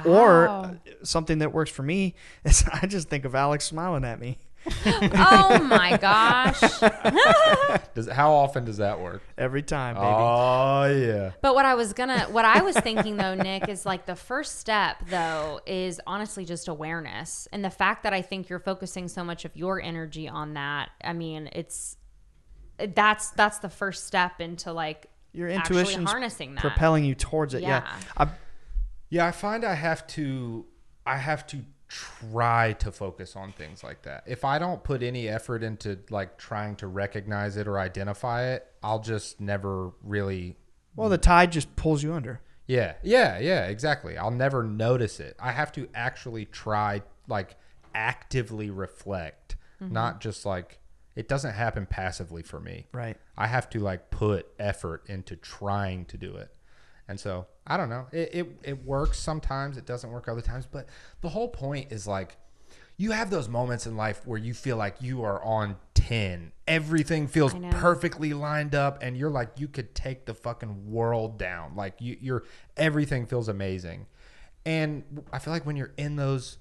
Or Wow. something that works for me is I just think of Alex smiling at me. Oh my gosh. How often does that work? Every time, baby. Oh yeah. But what I was thinking though, Nick, is like the first step though is honestly just awareness. And the fact that I think you're focusing so much of your energy on that. I mean, that's the first step into like your actually intuition's harnessing that, propelling you towards it. Yeah. I find I have to try to focus on things like that. If I don't put any effort into like trying to recognize it or identify it, I'll just never really. Well, the tide just pulls you under. Yeah, exactly. I'll never notice it. I have to actually try, like actively reflect, not just like, it doesn't happen passively for me. Right. I have to like put effort into trying to do it. And so I don't know. It works sometimes. It doesn't work other times. But the whole point is like, you have those moments in life where you feel like you are on 10. Everything feels perfectly lined up, and you're like, you could take the fucking world down. Like everything feels amazing. And I feel like when you're in those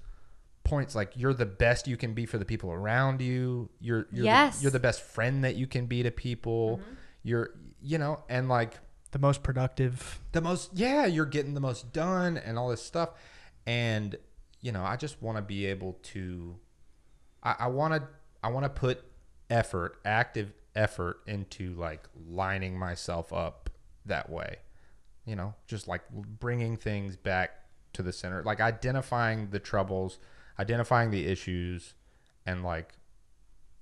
points, like you're the best you can be for the people around you. You're the best friend that you can be to people. You're and like. The most productive. You're getting the most done and all this stuff. And, I just want to be able to, I want to put active effort into like lining myself up that way, just like bringing things back to the center, like identifying the troubles, identifying the issues, and like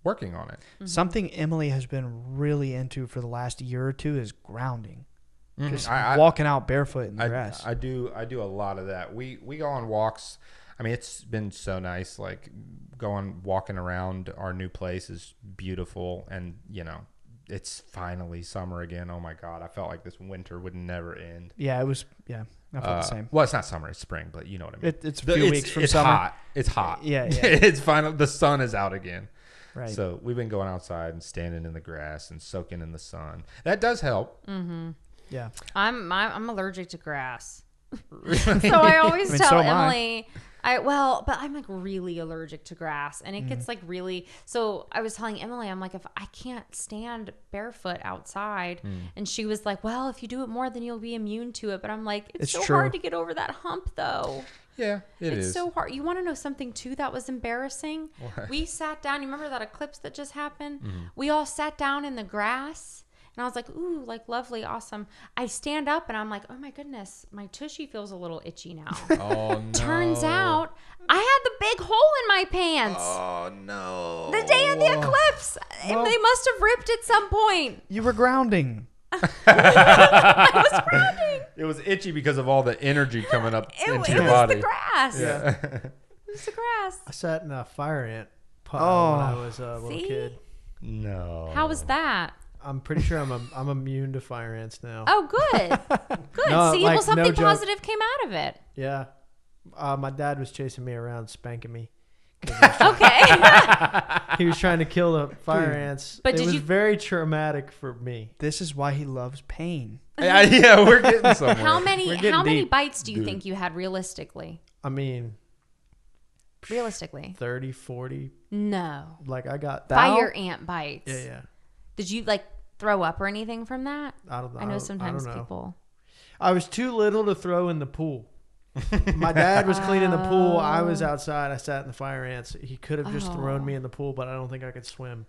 working on it. Something Emily has been really into for the last year or two is grounding. Just I walking out barefoot in the grass. I do a lot of that. We go on walks. I mean, it's been so nice. Like walking around our new place is beautiful, and it's finally summer again. Oh my God, I felt like this winter would never end. Yeah, it was. Yeah, I felt the same. Well, it's not summer; it's spring, but you know what I mean. It's a few weeks from summer. Hot. It's hot. Yeah. It's final. The sun is out again. Right. So we've been going outside and standing in the grass and soaking in the sun. That does help. Mm-hmm. Yeah. I'm allergic to grass. So I always tell Emily, but I'm like really allergic to grass, and it gets like really, so I was telling Emily, I'm like, if I can't stand barefoot outside, and she was like, well, if you do it more, then you'll be immune to it. But I'm like, it's so hard to get over that hump though. Yeah, it's so hard. You want to know something too that was embarrassing? What? We sat down. You remember that eclipse that just happened? We all sat down in the grass. And I was like, ooh, like lovely, awesome. I stand up and I'm like, oh my goodness, my tushy feels a little itchy now. Oh no. Turns out I had the big hole in my pants. Oh no. The day of the eclipse. Well, they must have ripped at some point. You were grounding. I was grounding. It was itchy because of all the energy coming up into your It body. was the grass. Yeah. It was the grass. I sat in a fire ant pile when I was a little kid. No. How was that? I'm pretty sure I'm immune to fire ants now. Oh, good. Good. No, See, like, well, something no positive came out of it. Yeah. My dad was chasing me around, spanking me. Okay. He was trying to kill the fire ants. But it was very traumatic for me. This is why he loves pain. Yeah, we're getting somewhere. How many deep. bites do you think you had realistically? I mean, Realistically. 30, 40. No. Like I got Fire ant bites. Yeah. Did you like throw up or anything from that? I don't know. I know sometimes I don't know. people. I was too little to throw in the pool. My dad was cleaning the pool. I was outside. I sat in the fire ants. He could have just thrown me in the pool, but I don't think I could swim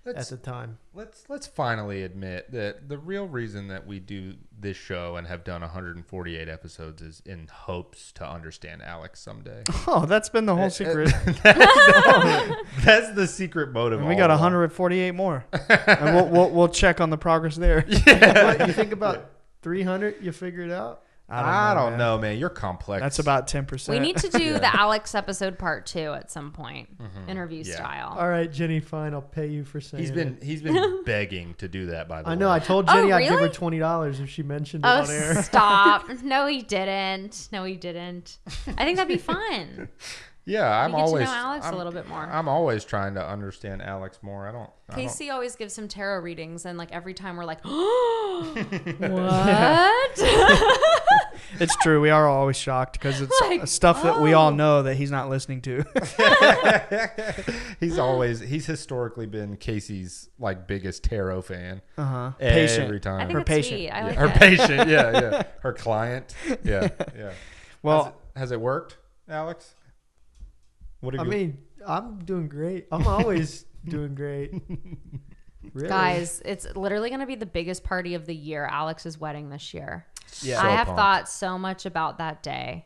at the time. Let's finally admit that the real reason that we do this show and have done 148 episodes is in hopes to understand Alex someday. Oh, that's been the whole secret. That's the secret motive. And we got 148 more, and we'll check on the progress there. Yeah. What, you think about 300? You figure it out. I don't know, man. You're complex. That's about 10%. We need to do the Alex episode part 2 at some point, interview style. All right, Jenny, fine. I'll pay you for saying He's been begging to do that, by the way. I know. I told Jenny I'd give her really? $20 if she mentioned it on air. Stop. No, he didn't. I think that'd be fun. Yeah, You get to know Alex a little bit more. I'm always trying to understand Alex more. Casey always gives him tarot readings, and like every time we're like, what? It's true. We are always shocked because it's Like, stuff that we all know that he's not listening to. He's historically been Casey's like biggest tarot fan. Patient. Every time. I think Her it's patient. sweet. I like Her it. patient. Yeah. Her client. Yeah. Well, has it worked, Alex? I mean, I'm doing great. I'm always doing great. Really. Guys, it's literally going to be the biggest party of the year, Alex's wedding this year. Yeah. I have thought so much about that day.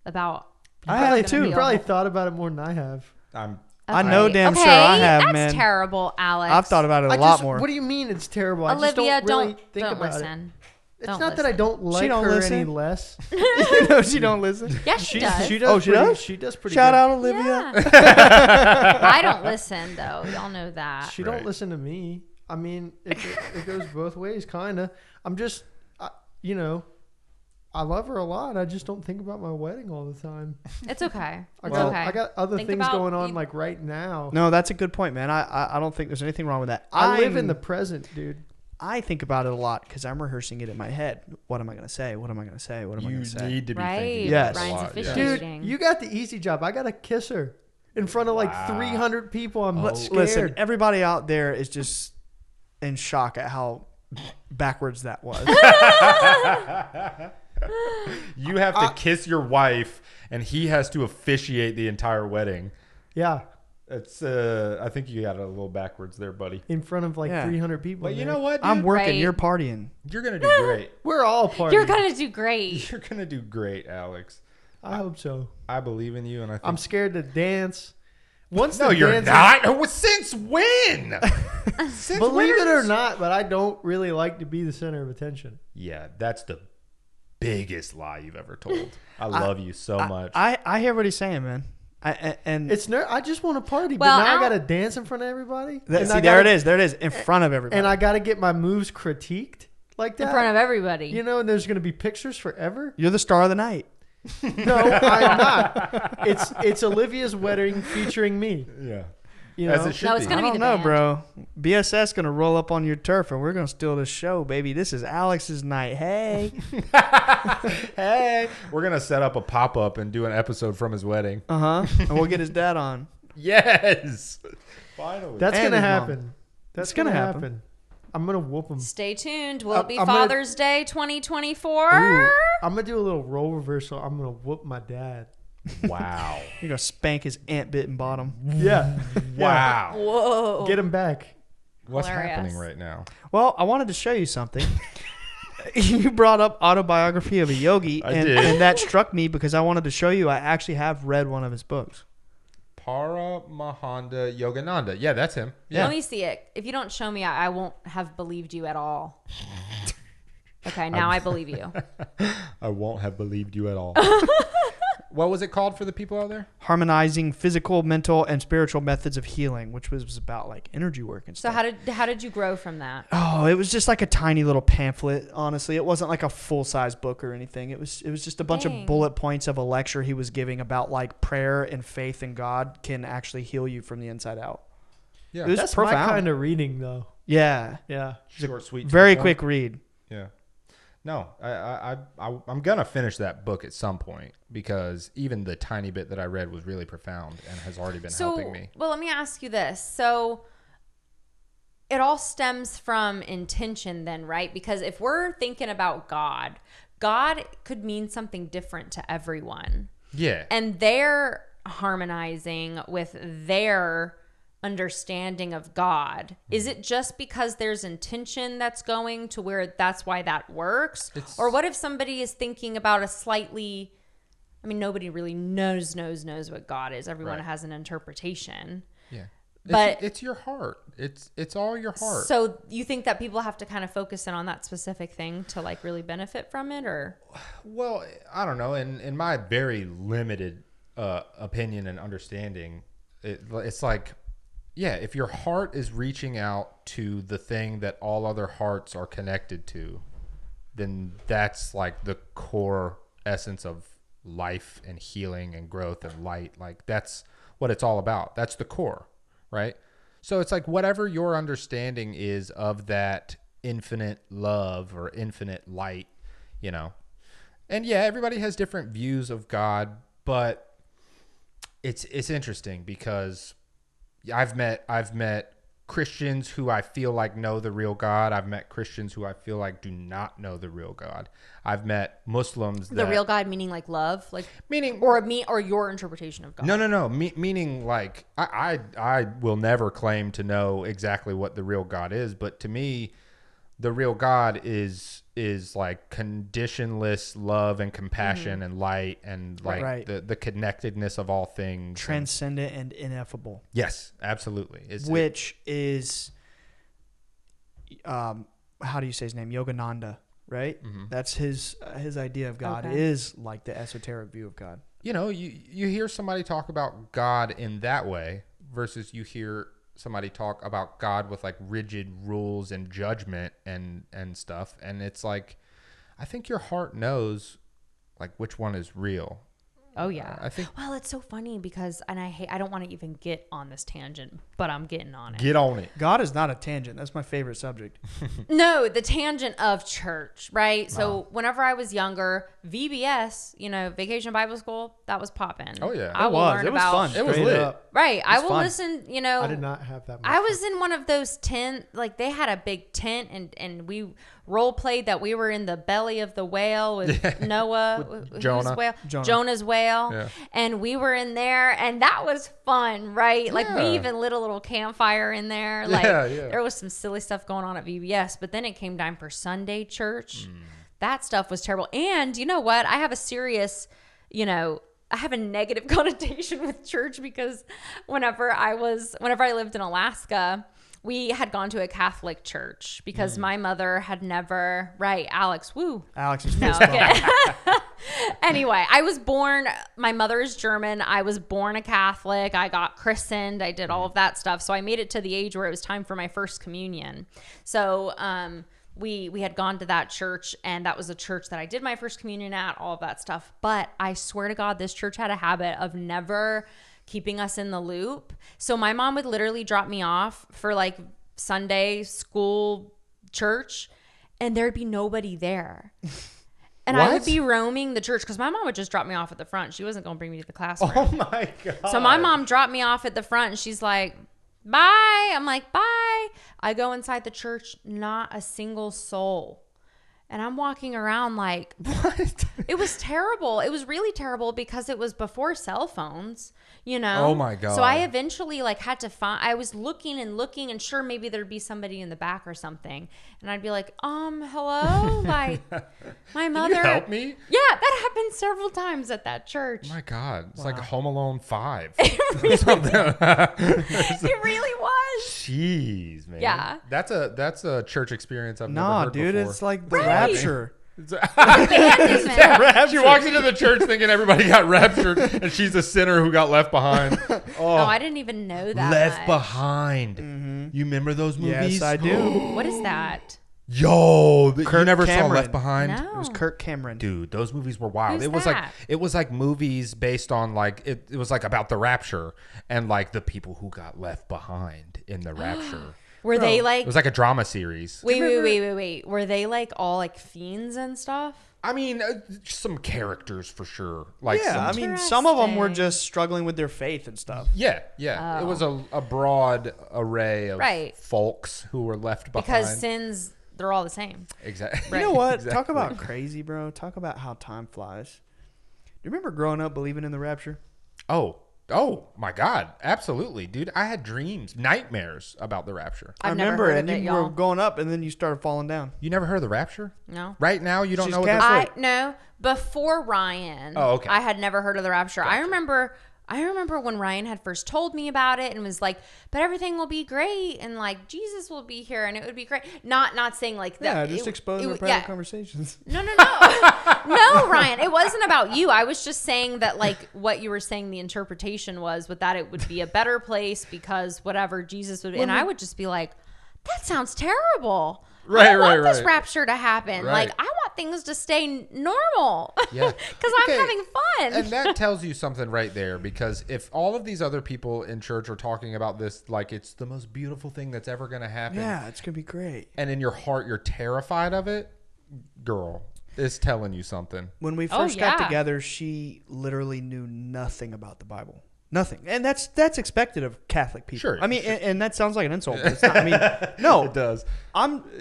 About I have too. You probably thought about it more than I have. I know damn sure I have, that's man. That's terrible, Alex. I've thought about it a lot more. What do you mean it's terrible? Olivia, I just don't really think don't about listen. it. It's not that I don't like don't her listen. any less. No, she don't listen. Yes, she does. She does. Oh, she does? She does pretty Shout good. out Olivia. Yeah. I don't listen though. Y'all know that. She don't listen to me. I mean, it goes both ways, kind of. I'm just, I love her a lot. I just don't think about my wedding all the time. It's okay. I okay. got other Think things about going on you- like right now. No, that's a good point, man. I don't think there's anything wrong with that. I live in the present, dude. I think about it a lot because I'm rehearsing it in my head. What am I going to say? What am I going to say? What am I going to say? You need to be Right. thinking Yes. about it a Ryan's lot. officiating. Dude, you got the easy job. I got to kiss her in front of like 300 people. I'm scared. Listen, everybody out there is just in shock at how backwards that was. You have to kiss your wife, and he has to officiate the entire wedding. Yeah. It's I think you got it a little backwards there, buddy. In front of like 300 people. But you know what, dude? I'm working. Right. You're partying. You're gonna do great. We're all partying. You're gonna do great. You're gonna do great, Alex. I hope so. I believe in you, and I think I'm scared to dance. Once no, the you're dance not. Since when? Since Believe when it or not, but I don't really like to be the center of attention. Yeah, that's the biggest lie you've ever told. I love you so much. I hear what he's saying, man. I just want to party, Well, but now I got to dance in front of everybody. And I there gotta- it is, in front of everybody. And I got to get my moves critiqued like that In front of everybody. You know, and there's going to be pictures forever. You're the star of the night. No, I'm not. It's Olivia's wedding featuring me. yeah. You know? As it should No, it's be. gonna I be don't the know, band. bro. BSS gonna roll up on your turf, and we're gonna steal the show, baby. This is Alex's night. Hey, Hey, we're gonna set up a pop up and do an episode from his wedding. and we'll get his dad on. Yes, finally. That's And going to his mom. happen. That's It's gonna going to happen. happen. I'm going to whoop him. Stay tuned. Will it be I'm gonna- Father's Day 2024? I'm going to do a little role reversal. I'm going to whoop my dad. wow. You're gonna spank his ant bitten bottom. Yeah. Wow. Whoa. Get him back. What's Hilarious. happening right now? Well, I wanted to show you something. You brought up Autobiography of a Yogi, I and, did. and that struck me because I wanted to show you I actually have read one of his books. Paramahanda Yogananda. Yeah, that's him. Yeah. Let me see it. If you don't show me, I won't have believed you at all. Okay, now I believe you. I won't have believed you at all. What was it called for the people out there? Harmonizing Physical, Mental, and Spiritual Methods of Healing, which was about like energy work and So stuff. how did you grow from that? Oh, it was just like a tiny little pamphlet. Honestly, it wasn't like a full size book or anything. It was just a bunch Dang. of bullet points of a lecture he was giving about like prayer and faith in God can actually heal you from the inside out. Yeah. It was That's profound. my kind of reading, though. Yeah, Yeah. Short, sweet. very to the point. quick read. Yeah. No, I'm gonna finish that book at some point because even the tiny bit that I read was really profound and has already been helping me. Well, let me ask you this. So it all stems from intention then, right? Because if we're thinking about God, God could mean something different to everyone. Yeah. And they're harmonizing with their understanding of God. Is it just because there's intention that's going to where that's why that works? Or what if somebody is thinking about a slightly, I mean, nobody really knows what God is. Everyone Right. has an interpretation. Yeah. But it's your heart. It's all your heart. So you think that people have to kind of focus in on that specific thing to like really benefit from it, or? Well, I don't know. In my very limited opinion and understanding, it's like, yeah, if your heart is reaching out to the thing that all other hearts are connected to, then that's like the core essence of life and healing and growth and light. Like that's what it's all about. That's the core, right? So it's like whatever your understanding is of that infinite love or infinite light, you know. And yeah, everybody has different views of God, but it's interesting because I've met Christians who I feel like know the real God. I've met Christians who I feel like do not know the real God. I've met Muslims the real God meaning like love, like meaning or your interpretation of God. No. Meaning like I will never claim to know exactly what the real God is, but to me, the real God is like conditionless love and compassion and light and like the connectedness of all things. Transcendent and ineffable. Yes, absolutely. Which is, how do you say his name? Yogananda, right? Mm-hmm. That's his idea of God is like the esoteric view of God. You know, you hear somebody talk about God in that way versus you hear somebody talk about God with like rigid rules and judgment and stuff. And it's like, I think your heart knows like which one is real. Oh yeah. I think. Well, it's so funny because, and I don't want to even get on this tangent, but I'm getting on it. Get on it. God is not a tangent. That's my favorite subject. No, the tangent of church, right? So whenever I was younger, VBS, you know, Vacation Bible School, that was popping. Oh yeah, it was fun. It was lit. Right. I will listen, you know. I did not have that much. I was in one of those tent, like they had a big tent and we role played that we were in the belly of the whale with Noah, with Jonah. Jonah's whale. Yeah. And we were in there and that was fun, right? Like we even lit a little campfire in there. Like there was some silly stuff going on at VBS, but then it came time for Sunday church. That stuff was terrible. And you know what? I have a serious, you know, I have a negative connotation with church because whenever I lived in Alaska, we had gone to a Catholic church because my mother had never, right, Alex, woo. Alex is Anyway, I was born, my mother is German. I was born a Catholic. I got christened. I did all of that stuff. So I made it to the age where it was time for my first communion. So we had gone to that church, and that was a church that I did my first communion at, all of that stuff. But I swear to God, this church had a habit of never keeping us in the loop. So my mom would literally drop me off for like Sunday school church, and there'd be nobody there. And I would be roaming the church because my mom would just drop me off at the front. She wasn't going to bring me to the classroom. Oh my God. So my mom dropped me off at the front and she's like, bye. I'm like, bye. I go inside the church, not a single soul. And I'm walking around like, what? It was terrible. It was really terrible because it was before cell phones, you know? Oh my God. So I eventually like had to I was looking and sure, maybe there'd be somebody in the back or something. And I'd be like, hello? Like my mother. Can you help me? Yeah, that happened several times at that church. Oh my God. It's like Home Alone 5. It really was. Jeez, man. Yeah. That's a church experience I've never heard dude, before. it's like the rapture. She walks into the church thinking everybody got raptured and she's a sinner who got left behind. Oh, I didn't even know that. Left Behind. Mm-hmm. You remember those movies? Yes, I do. What is that? Yo, you never Cameron. saw Left Behind? No. It was Kirk Cameron. Dude, those movies were wild. Who's it was that? like movies based on like it was like about the rapture and like the people who got left behind in the rapture. Were they like? It was like a drama series. Wait. Were they like all like fiends and stuff? I mean, some characters for sure. Like I mean, some of them were just struggling with their faith and stuff. Yeah. Oh. It was a broad array of folks who were left behind. Because sins, they're all the same. Exactly. You know what? Exactly. Talk about crazy, bro. Talk about how time flies. Do you remember growing up believing in the rapture? Oh my God. Absolutely, dude. I had dreams, nightmares about the rapture. I've remember, never heard and of it, you y'all. were going up, and then you started falling down. You never heard of the rapture? No. Right now, you don't She's know what Catholic. No, before Ryan. Oh, okay. I had never heard of the rapture. Gotcha. I remember when Ryan had first told me about it and was like, but everything will be great and like Jesus will be here and it would be great. Not saying like that. Yeah, just expose our private conversations. No. No, Ryan, it wasn't about you. I was just saying that like what you were saying the interpretation was with that it would be a better place because whatever Jesus would and I would just be like, that sounds terrible. I don't want this rapture to happen. Right. Like I want want things to stay normal. Yeah. Because I'm having fun. And that tells you something right there, because if all of these other people in church are talking about this like it's the most beautiful thing that's ever going to happen. Yeah, it's going to be great. And in your heart, you're terrified of it, girl, it's telling you something. When we first got together, she literally knew nothing about the Bible. Nothing. And that's expected of Catholic people. Sure. I mean, and that sounds like an insult, but it's not. I mean, no. It does.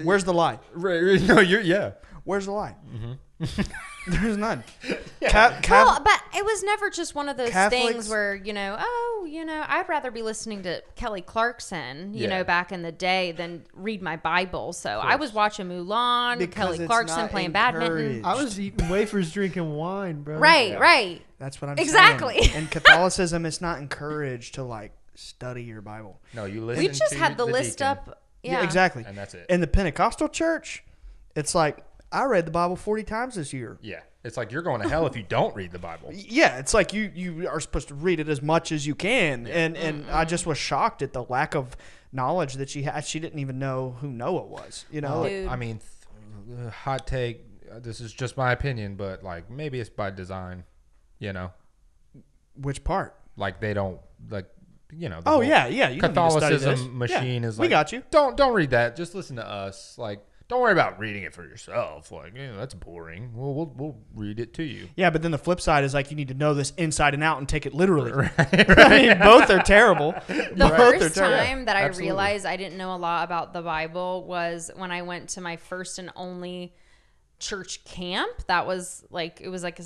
Where's the lie? No, yeah. Where's the lie? Mm-hmm. There's none. Well, but it was never just one of those Catholics, things where, I'd rather be listening to Kelly Clarkson, you know, back in the day than read my Bible. So I was watching Mulan, Because Kelly Clarkson playing badminton. I was eating wafers, drinking wine, bro. Right. That's what I'm Exactly. saying. In Catholicism, it's not encouraged to like study your Bible. No, you listen. We just to had the list deacon. up. Yeah, exactly. And that's it. In the Pentecostal church, it's like, I read the Bible 40 times this year. Yeah. It's like you're going to hell if you don't read the Bible. Yeah, it's like you are supposed to read it as much as you can. And I just was shocked at the lack of knowledge that she had. She didn't even know who Noah was, you know? Dude. I mean, hot take, this is just my opinion, but like maybe it's by design, you know? Which part? Like they don't, like, you know. Oh, yeah. You don't need to study this. Catholicism machine is like, we got you. Don't read that. Just listen to us. Like, don't worry about reading it for yourself. Like, that's boring. We'll read it to you. Yeah, but then the flip side is like you need to know this inside and out and take it literally. Right. I mean, both are terrible. The first time that I Absolutely. realized I didn't know a lot about the Bible was when I went to my first and only church camp. That was like, it was like a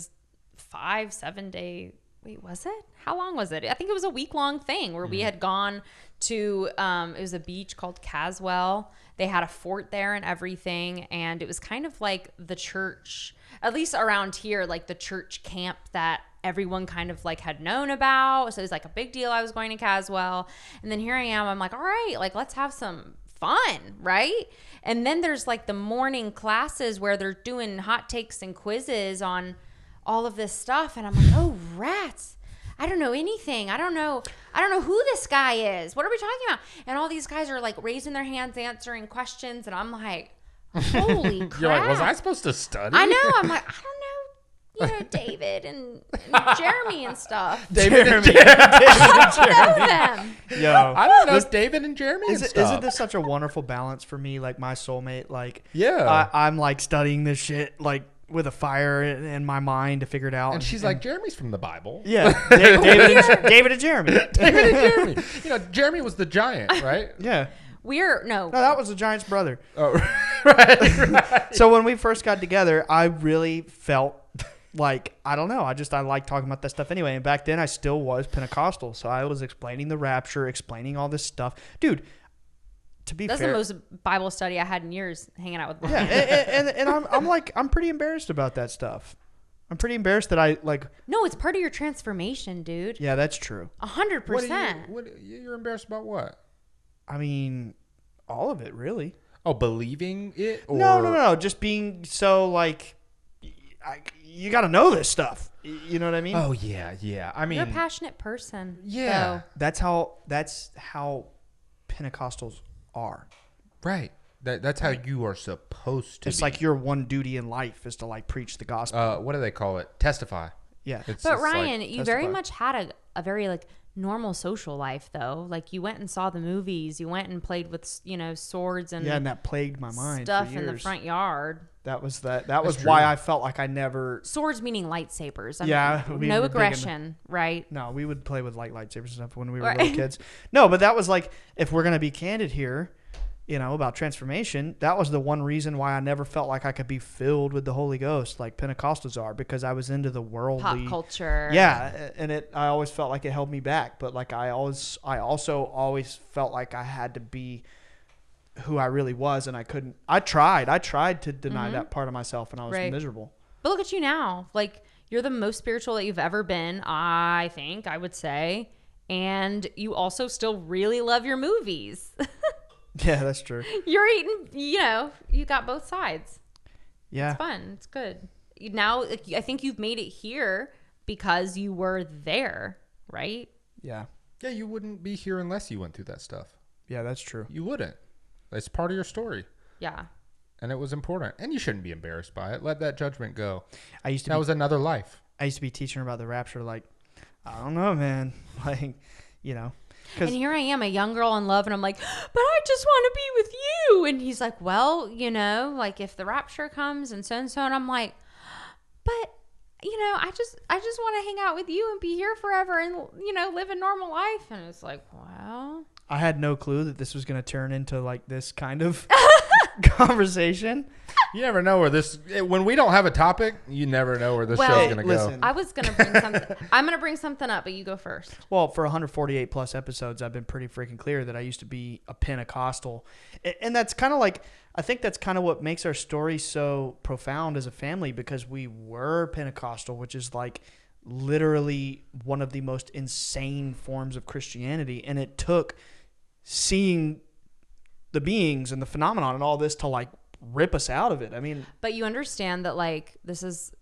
5-7 day. Wait, was it? How long was it? I think it was a week-long thing where we had gone to, it was a beach called Caswell. They had a fort there and everything. And it was kind of like the church, at least around here, like the church camp that everyone kind of like had known about. So it was like a big deal. I was going to Caswell. And then here I am. I'm like, all right, like let's have some fun, right? And then there's like the morning classes where they're doing hot takes and quizzes on all of this stuff, and I'm like, oh rats, I don't know anything. I don't know who this guy is. What are we talking about? And all these guys are like raising their hands, answering questions, and I'm like, holy crap. You're like, was I supposed to study? I know. I'm like, I don't know, David and Jeremy and stuff. David and Jeremy. I don't know them. Yo, I don't know David and Jeremy and stuff. Isn't this such a wonderful balance for me? Like my soulmate, like I'm like studying this shit like with a fire in my mind to figure it out. And she's like, Jeremy's from the Bible. Yeah, David and Jeremy. David and Jeremy. Jeremy was the giant, right? Yeah. No, that was the giant's brother. Oh, right. So when we first got together, I really felt like, I don't know, I like talking about that stuff anyway. And back then I still was Pentecostal. So I was explaining the rapture, explaining all this stuff. Dude, to be that's fair, the most Bible study I had in years hanging out with Brian. yeah, and I'm pretty embarrassed about that stuff. I'm pretty embarrassed that I like. No, it's part of your transformation, dude. Yeah, that's true. 100%. You're embarrassed about what? I mean, all of it, really. Oh, believing it? Or... No. Just being so like, you got to know this stuff. You know what I mean? Oh yeah. I mean, You're a passionate person. Yeah. So. That's how Pentecostals are. Right. That's how you are supposed to. It's like your one duty in life is to like preach the gospel. What do they call it? Testify. Yeah. But Ryan, you very testify. much had a very like normal social life though. Like you went and saw the movies, you went and played with swords and and that plagued my mind stuff for years. in the front yard. That was that was true. why I felt like I never. Swords meaning lightsabers. I We mean, no were big aggression, right? No, we would play with lightsabers and stuff when we were little kids. No, but that was like, if we're gonna be candid here, about transformation, that was the one reason why I never felt like I could be filled with the Holy Ghost like Pentecostals are, because I was into the worldly Pop culture. Yeah, and I always felt like it held me back. But like I also always felt like I had to be who I really was, and I couldn't. I tried to deny that part of myself, and I was miserable. But look at you now. Like you're the most spiritual that you've ever been, I think, I would say. And you also still really love your movies. Yeah, that's true. You're eating, you got both sides. Yeah. It's fun. It's good. Now, I think you've made it here because you were there, right? Yeah. Yeah, you wouldn't be here unless you went through that stuff. Yeah, that's true. You wouldn't. It's part of your story. Yeah. and it was important. And you shouldn't be embarrassed by it. Let that judgment go. That was another life. I used to be teaching her about the rapture. Like, I don't know, man. Like, you know. And here I am, a young girl in love, and I'm like, but I just want to be with you. And he's like, well, you know, like if the rapture comes and so, and I'm like, but you know, I just want to hang out with you and be here forever and, you know, live a normal life. And it's like, wow. I had no clue that this was going to turn into like this kind of conversation. You never know where when we don't have a topic, you never know where this show's going to go. I was going to bring something. I'm going to bring something up, but you go first. Well, for 148 plus episodes, I've been pretty freaking clear that I used to be a Pentecostal. And that's kind of like, I think that's kind of what makes our story so profound as a family, because we were Pentecostal, which is like literally one of the most insane forms of Christianity. And it took seeing the beings and the phenomenon and all this to like rip us out of it. I mean, but you understand that like this is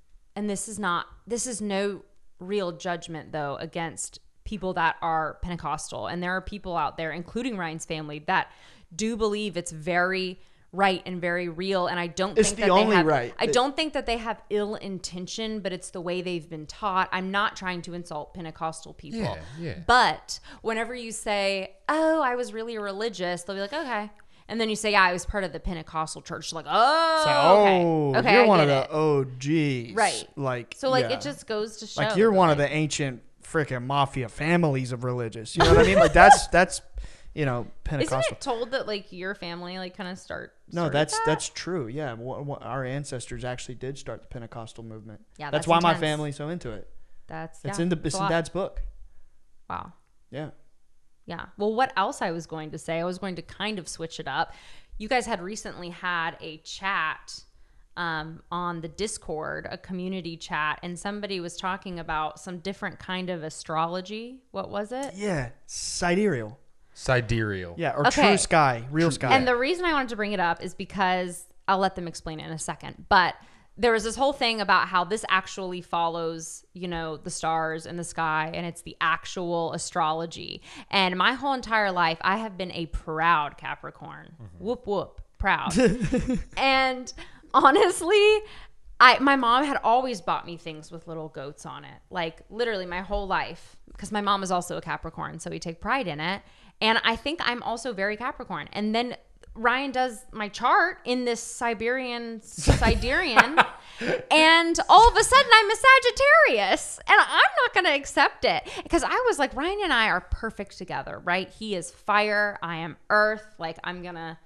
no real judgment though against people that are Pentecostal. And there are people out there, including Ryan's family, that do believe it's very right and very real. And I don't think I don't think that they have ill intention, but it's the way they've been taught. I'm not trying to insult Pentecostal people. Yeah. But whenever you say, oh, I was really religious, they'll be like, okay. And then you say, yeah, I was part of the Pentecostal church. Like, okay, you're one of it. the OGs. Right. Like, so like, it just goes to show. Like you're one of the ancient freaking mafia families of religious. You know what I mean? Like that's, you know, Pentecostal. Isn't it told that like your family like kind of No, that's true. Yeah. Our ancestors actually did start the Pentecostal movement. Yeah. That's why my family's so into it. It's in Dad's book. Wow. Yeah. Yeah. Well, what else I was going to say, I was going to kind of switch it up. You guys had recently had a chat on the Discord, a community chat, and somebody was talking about some different kind of astrology. What was it? Yeah. Sidereal. Yeah. Or true sky, real sky. And the reason I wanted to bring it up is because I'll let them explain it in a second. But there was this whole thing about how this actually follows, you know, the stars in the sky, and it's the actual astrology. And my whole entire life, I have been a proud Capricorn. Mm-hmm. Whoop, whoop, proud. And honestly, my mom had always bought me things with little goats on it. Like literally my whole life, because my mom is also a Capricorn, so we take pride in it. And I think I'm also very Capricorn. And then Ryan does my chart in this Sidereal, and all of a sudden I'm a Sagittarius, and I'm not going to accept it, because I was like, Ryan and I are perfect together, right? He is fire, I am earth, like I'm going to,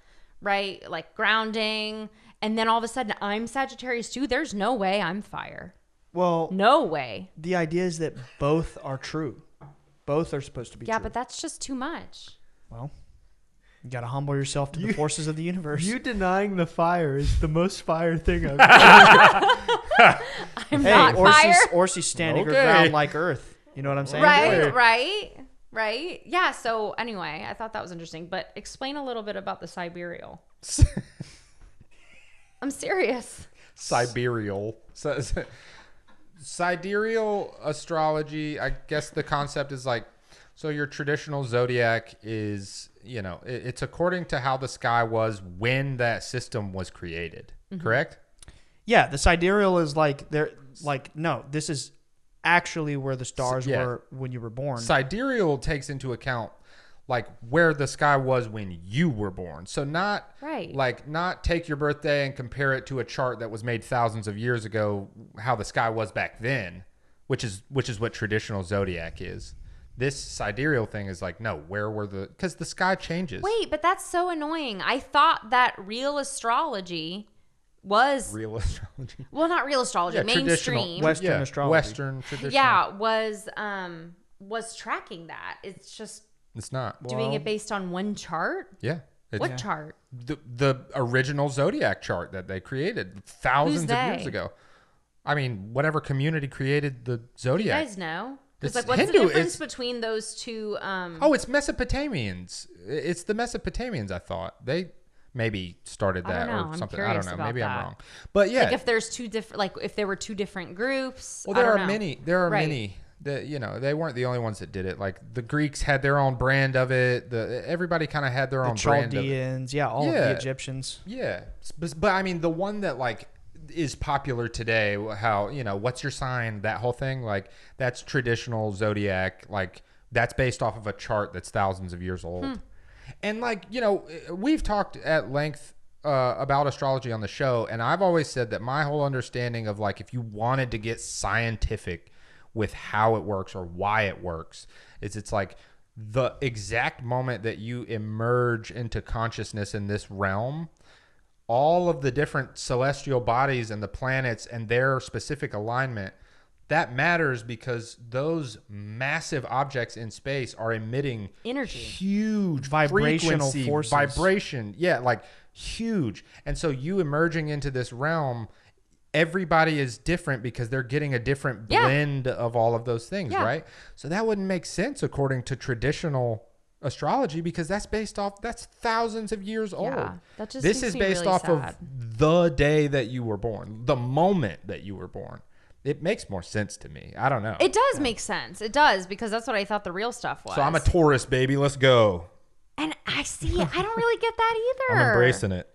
right, like grounding, and then all of a sudden I'm Sagittarius too. There's no way I'm fire. Well, no way. The idea is that both are true. Both are supposed to be true. Yeah, but that's just too much. Well, you got to humble yourself to the forces of the universe. You denying the fire is the most fire thing I've ever I'm not fire. Orsi's standing her ground like Earth. You know what I'm saying? Right. Yeah, so anyway, I thought that was interesting. But explain a little bit about the Sidereal. I'm serious. Sidereal astrology, I guess the concept is like, so your traditional zodiac is, you know, it's according to how the sky was when that system was created, correct? Yeah, the sidereal is like, no, this is actually where the stars were when you were born. Sidereal takes into account like where the sky was when you were born. So not take your birthday and compare it to a chart that was made thousands of years ago, how the sky was back then, which is what traditional zodiac is. This sidereal thing is like, no, because the sky changes. Wait, but that's so annoying. I thought that real astrology was... Real astrology? Well, not real astrology, mainstream. Western astrology. Western traditional. Yeah, was tracking that. It's just... It's not. Doing it based on one chart? Yeah. What chart? The original zodiac chart that they created thousands of years ago. I mean, whatever community created the zodiac. You guys know? It's like, what's the difference between those two? It's Mesopotamians. It's the Mesopotamians, I thought. They maybe started that or something. I don't know. Maybe I'm wrong. But yeah. Like if there's two different, like if there were two different groups. Well, there are many. There they weren't the only ones that did it. Like the Greeks had their own brand of it. Everybody kind of had their own brand of it. Chaldeans, all of the Egyptians. Yeah, but I mean the one that like is popular today, how, what's your sign, that whole thing, like that's traditional zodiac, like that's based off of a chart that's thousands of years old. And like, we've talked at length about astrology on the show, and I've always said that my whole understanding of like if you wanted to get scientific with how it works or why it works, it's like the exact moment that you emerge into consciousness in this realm, all of the different celestial bodies and the planets and their specific alignment, that matters because those massive objects in space are emitting energy, huge vibrational forces, vibration. Yeah, like huge. And so you emerging into this realm, everybody is different because they're getting a different blend of all of those things, right? So that wouldn't make sense according to traditional astrology because that's thousands of years old. That just this is based really off sad. of the day that you were born, the moment that you were born. It makes more sense to me. I don't know. It does make sense. It does, because that's what I thought the real stuff was. So I'm a Taurus, baby. Let's go. And I don't really get that either. I'm embracing it.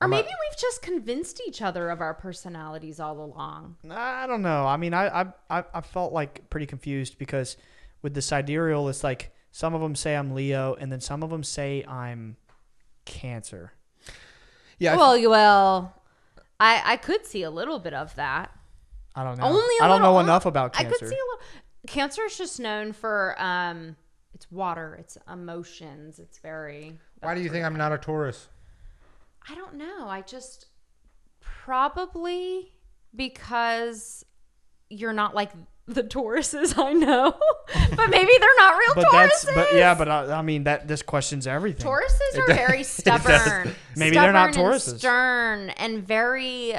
Or maybe we've just convinced each other of our personalities all along. I don't know. I mean, I felt like pretty confused because with the sidereal, it's like some of them say I'm Leo, and then some of them say I'm Cancer. Yeah. Well, I could see a little bit of that. I don't know. I don't know enough about Cancer. I could see a little. Cancer is just known for it's water, it's emotions, it's very. Why do you think I'm not a Taurus? I don't know. I just probably because you're not like the Tauruses I know, but maybe they're not real Tauruses. I mean this questions everything. Tauruses are very stubborn. Maybe they're not Tauruses. And stern and very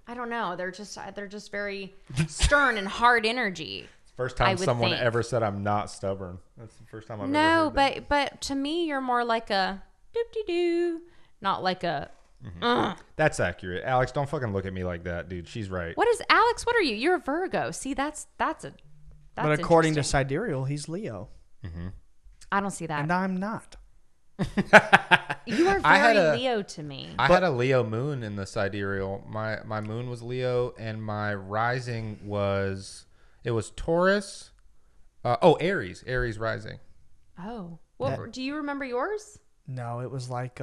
I don't know. They're just very stern and hard energy. First time someone ever said I'm not stubborn. That's the first time I've ever heard that. but to me you're more like a doop-de-doo, not like a That's accurate. Alex, don't fucking look at me like that, dude. She's right. What is Alex? What are you? You're a Virgo. See, that's but according to sidereal, he's Leo. Mm-hmm. I don't see that. And I'm not. You are very Leo to me. I had a Leo moon in the sidereal. My moon was Leo, and my rising was Taurus. Aries. Aries rising. Oh, do you remember yours? No, it was like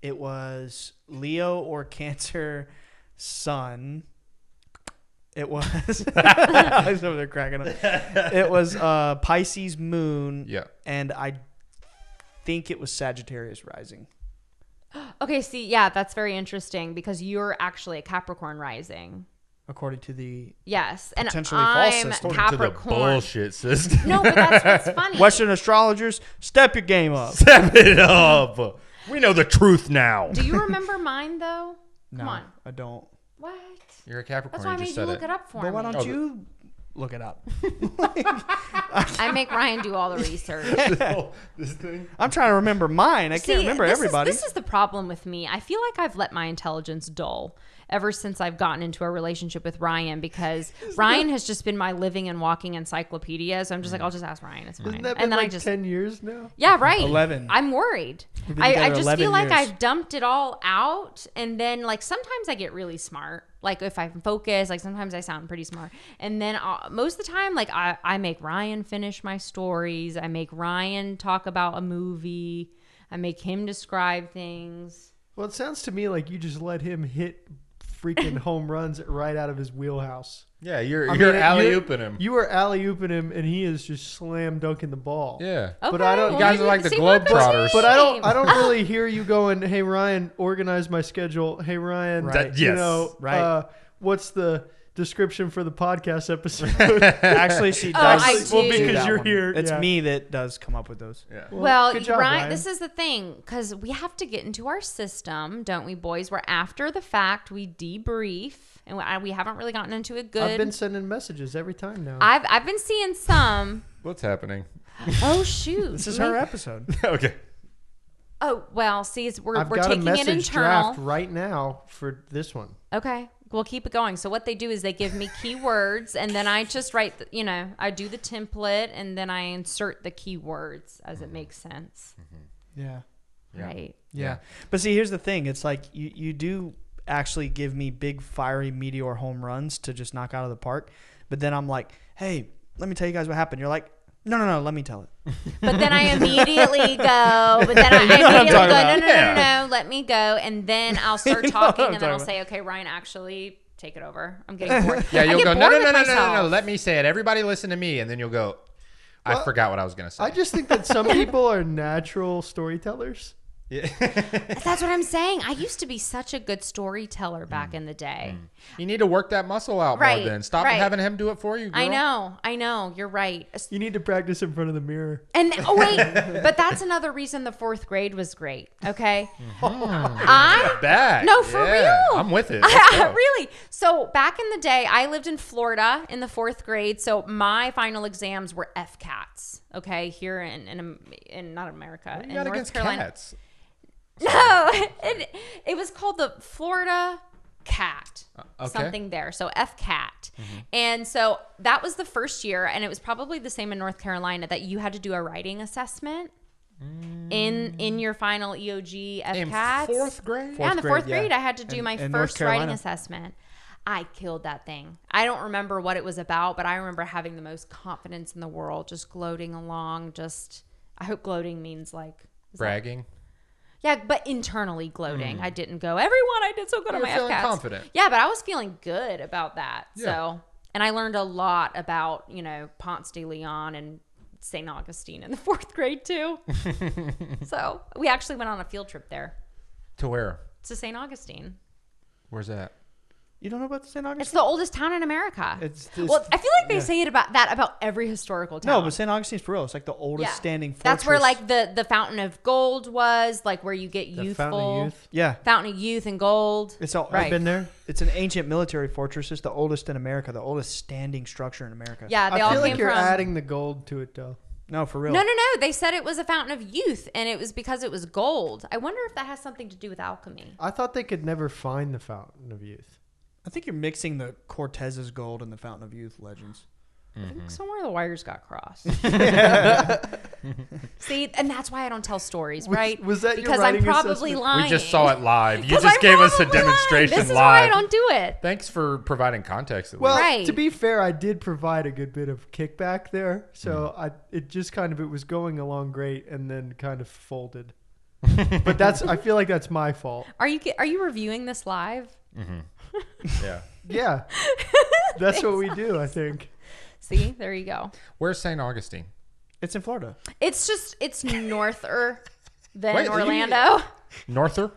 it was Leo or Cancer sun. It was I was over there cracking up. It was Pisces moon. Yeah. And I think it was Sagittarius rising. Okay, see, yeah, that's very interesting because you're actually a Capricorn rising. According to the and potentially I'm false system. Capricorn. To the bullshit system. No, but that's what's funny. Western astrologers, step your game up. Step it up. We know the truth now. Do you remember mine though? Come on. I don't. What? You're a Capricorn. That's why I made you look it up for me. But why don't you look it up? I make Ryan do all the research. This thing. I'm trying to remember mine. I can't remember everybody. This is the problem with me. I feel like I've let my intelligence dull ever since I've gotten into a relationship with Ryan because Ryan has just been my living and walking encyclopedia. So I'm just like, I'll just ask Ryan. It's fine. Isn't that and been then like 10 years now? Yeah, right. 11. I'm worried. I just feel like I've dumped it all out. And then like sometimes I get really smart. Like if I'm focused, like sometimes I sound pretty smart. And then most of the time, like I make Ryan finish my stories. I make Ryan talk about a movie. I make him describe things. Well, it sounds to me like you just let him hit freaking home runs right out of his wheelhouse. Yeah, you're alley-ooping him. You are alley-ooping him, and he is just slam dunking the ball. Yeah. Okay, but I don't. You guys are like the Globetrotters. But I don't really hear you going, "Hey Ryan, organize my schedule." Hey Ryan, what's the description for the podcast episode? Actually, she does. I do. Well, because you're here. It's me that does come up with those. Yeah. Well, good job, Ryan, Ryan. this is the thing, because we have to get into our system, don't we, boys? Where after the fact we debrief, and we haven't really gotten into a good. I've been sending messages every time now. I've been seeing some. What's happening? Oh shoot! This is her episode. Okay. Oh well, see, we're got taking a message it internal. draft right now for this one. Okay, We'll keep it going. So what they do is they give me keywords, and then I just write, I do the template, and then I insert the keywords as it makes sense. Yeah. Right. Yeah. But see, here's the thing. It's like you do actually give me big, fiery meteor home runs to just knock out of the park. But then I'm like, hey, let me tell you guys what happened. You're like, no, let me tell it. But then I immediately go, no, let me go. And then I'll start talking, and then I'll say, okay, Ryan, actually take it over. I'm getting bored. Yeah, you'll go, no, let me say it. Everybody listen to me. And then you'll go, I forgot what I was going to say. I just think that some people are natural storytellers. Yeah. That's what I'm saying. I used to be such a good storyteller back in the day. You need to work that muscle out more then. Stop having him do it for you, girl. I know. You're right. You need to practice in front of the mirror. And but that's another reason the 4th grade was great. Okay. Back. No, for real. I'm with it. Really. So back in the day, I lived in Florida in the 4th grade. So my final exams were FCATs. Okay. Here in not America, in North Carolina. Cats? No, it was called the Florida CAT, something there. So FCAT. And so that was the first year, and it was probably the same in North Carolina, that you had to do a writing assessment in your final EOG FCAT. In 4th grade? Yeah, in the 4th grade, I had to do my first writing assessment. I killed that thing. I don't remember what it was about, but I remember having the most confidence in the world, just gloating along. I hope gloating means like bragging. Yeah, but internally gloating. I didn't go, everyone, I did so good on my FCATs. Feeling confident. Yeah, but I was feeling good about that. Yeah. So, and I learned a lot about, Ponce de Leon and St. Augustine in the 4th grade too. So we actually went on a field trip there. To where? To St. Augustine. Where's that? You don't know about St. Augustine? It's the oldest town in America. Well, I feel like they say it about every historical town. No, but St. Augustine's for real. It's like the oldest standing fortress. That's where like the Fountain of Gold was, like where you get youthful. Fountain of Youth. Yeah. Fountain of Youth and Gold. I've been there. It's an ancient military fortress. It's the oldest in America, the oldest standing structure in America. Yeah, I feel like you're adding the gold to it though. No, for real. No. They said it was a fountain of youth, and it was because it was gold. I wonder if that has something to do with alchemy. I thought they could never find the Fountain of Youth. I think you're mixing the Cortez's gold and the Fountain of Youth legends. I think somewhere the wires got crossed. See, and that's why I don't tell stories, right? Was that because your I'm writing probably assessment? lying. We just saw it live. You just gave us a demonstration This is live. why I don't do it. Thanks for providing context. Well, Right. to be fair, I did provide a good bit of kickback there, so it was going along great, and then kind of folded. But I feel like that's my fault. Are you reviewing this live? Yeah. Yeah, that's what we do. I think. See, there you go. Where's St. Augustine? It's in Florida. It's norther than Wait, Orlando. Norther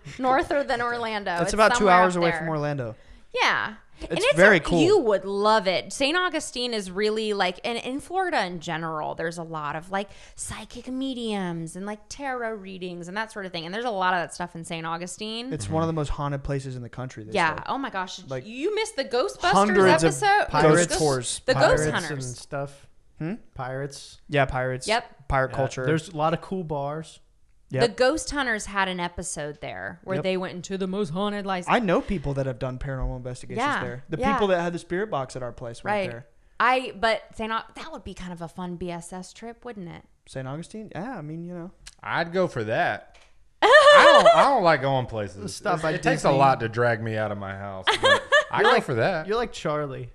than Orlando. It's about 2 hours away there. from Orlando. Yeah. It's very cool. You would love it. St. Augustine is really like, and in Florida in general, there's a lot of like psychic mediums and like tarot readings and that sort of thing. And there's a lot of that stuff in St. Augustine. It's one of the most haunted places in the country. Yeah. Oh my gosh. Like you missed the Ghostbusters hundreds of episode. ghost tours. The Pirates Ghost Hunters. and stuff. Pirates. Yeah, pirates. Yep. Pirate culture. There's a lot of cool bars. Yep. The Ghost Hunters had an episode there where they went into the most haunted license. I know people that have done paranormal investigations there. The people that had the spirit box at our place went there. But that would be kind of a fun BSS trip, wouldn't it? St. Augustine? Yeah, I mean, I'd go for that. I don't like going places. Stop by it takes a Disney. lot to drag me out of my house. But I go for that. You're like Charlie.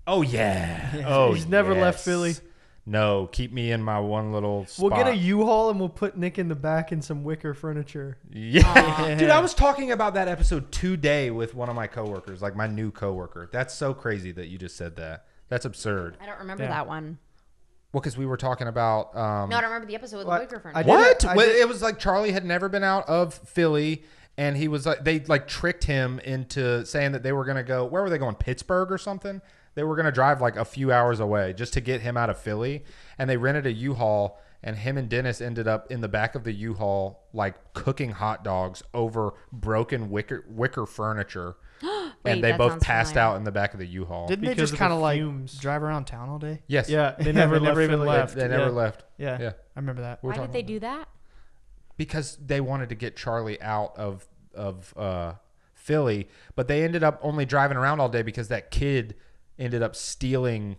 Oh yeah. Oh, he's never left Philly. No, keep me in my one little spot. We'll get a U-Haul and we'll put Nick in the back in some wicker furniture. Yeah. Dude, I was talking about that episode today with one of my coworkers, like my new coworker. That's so crazy that you just said that. That's absurd. I don't remember that one. Well, because we were talking about... No, I don't remember the episode with the wicker furniture. What? It was like Charlie had never been out of Philly, and he was like, they like tricked him into saying that they were going to go... Where were they going? Pittsburgh or something? They were going to drive like a few hours away just to get him out of Philly. And they rented a U-Haul, and him and Dennis ended up in the back of the U-Haul like cooking hot dogs over broken wicker furniture. And they both passed out in the back of the U-Haul. Didn't they just kind of like drive around town all day? Yes. Yeah, they never even left. They never left. Yeah. Yeah. I remember that. Why did they do that? Because they wanted to get Charlie out of Philly, but they ended up only driving around all day because that kid ended up stealing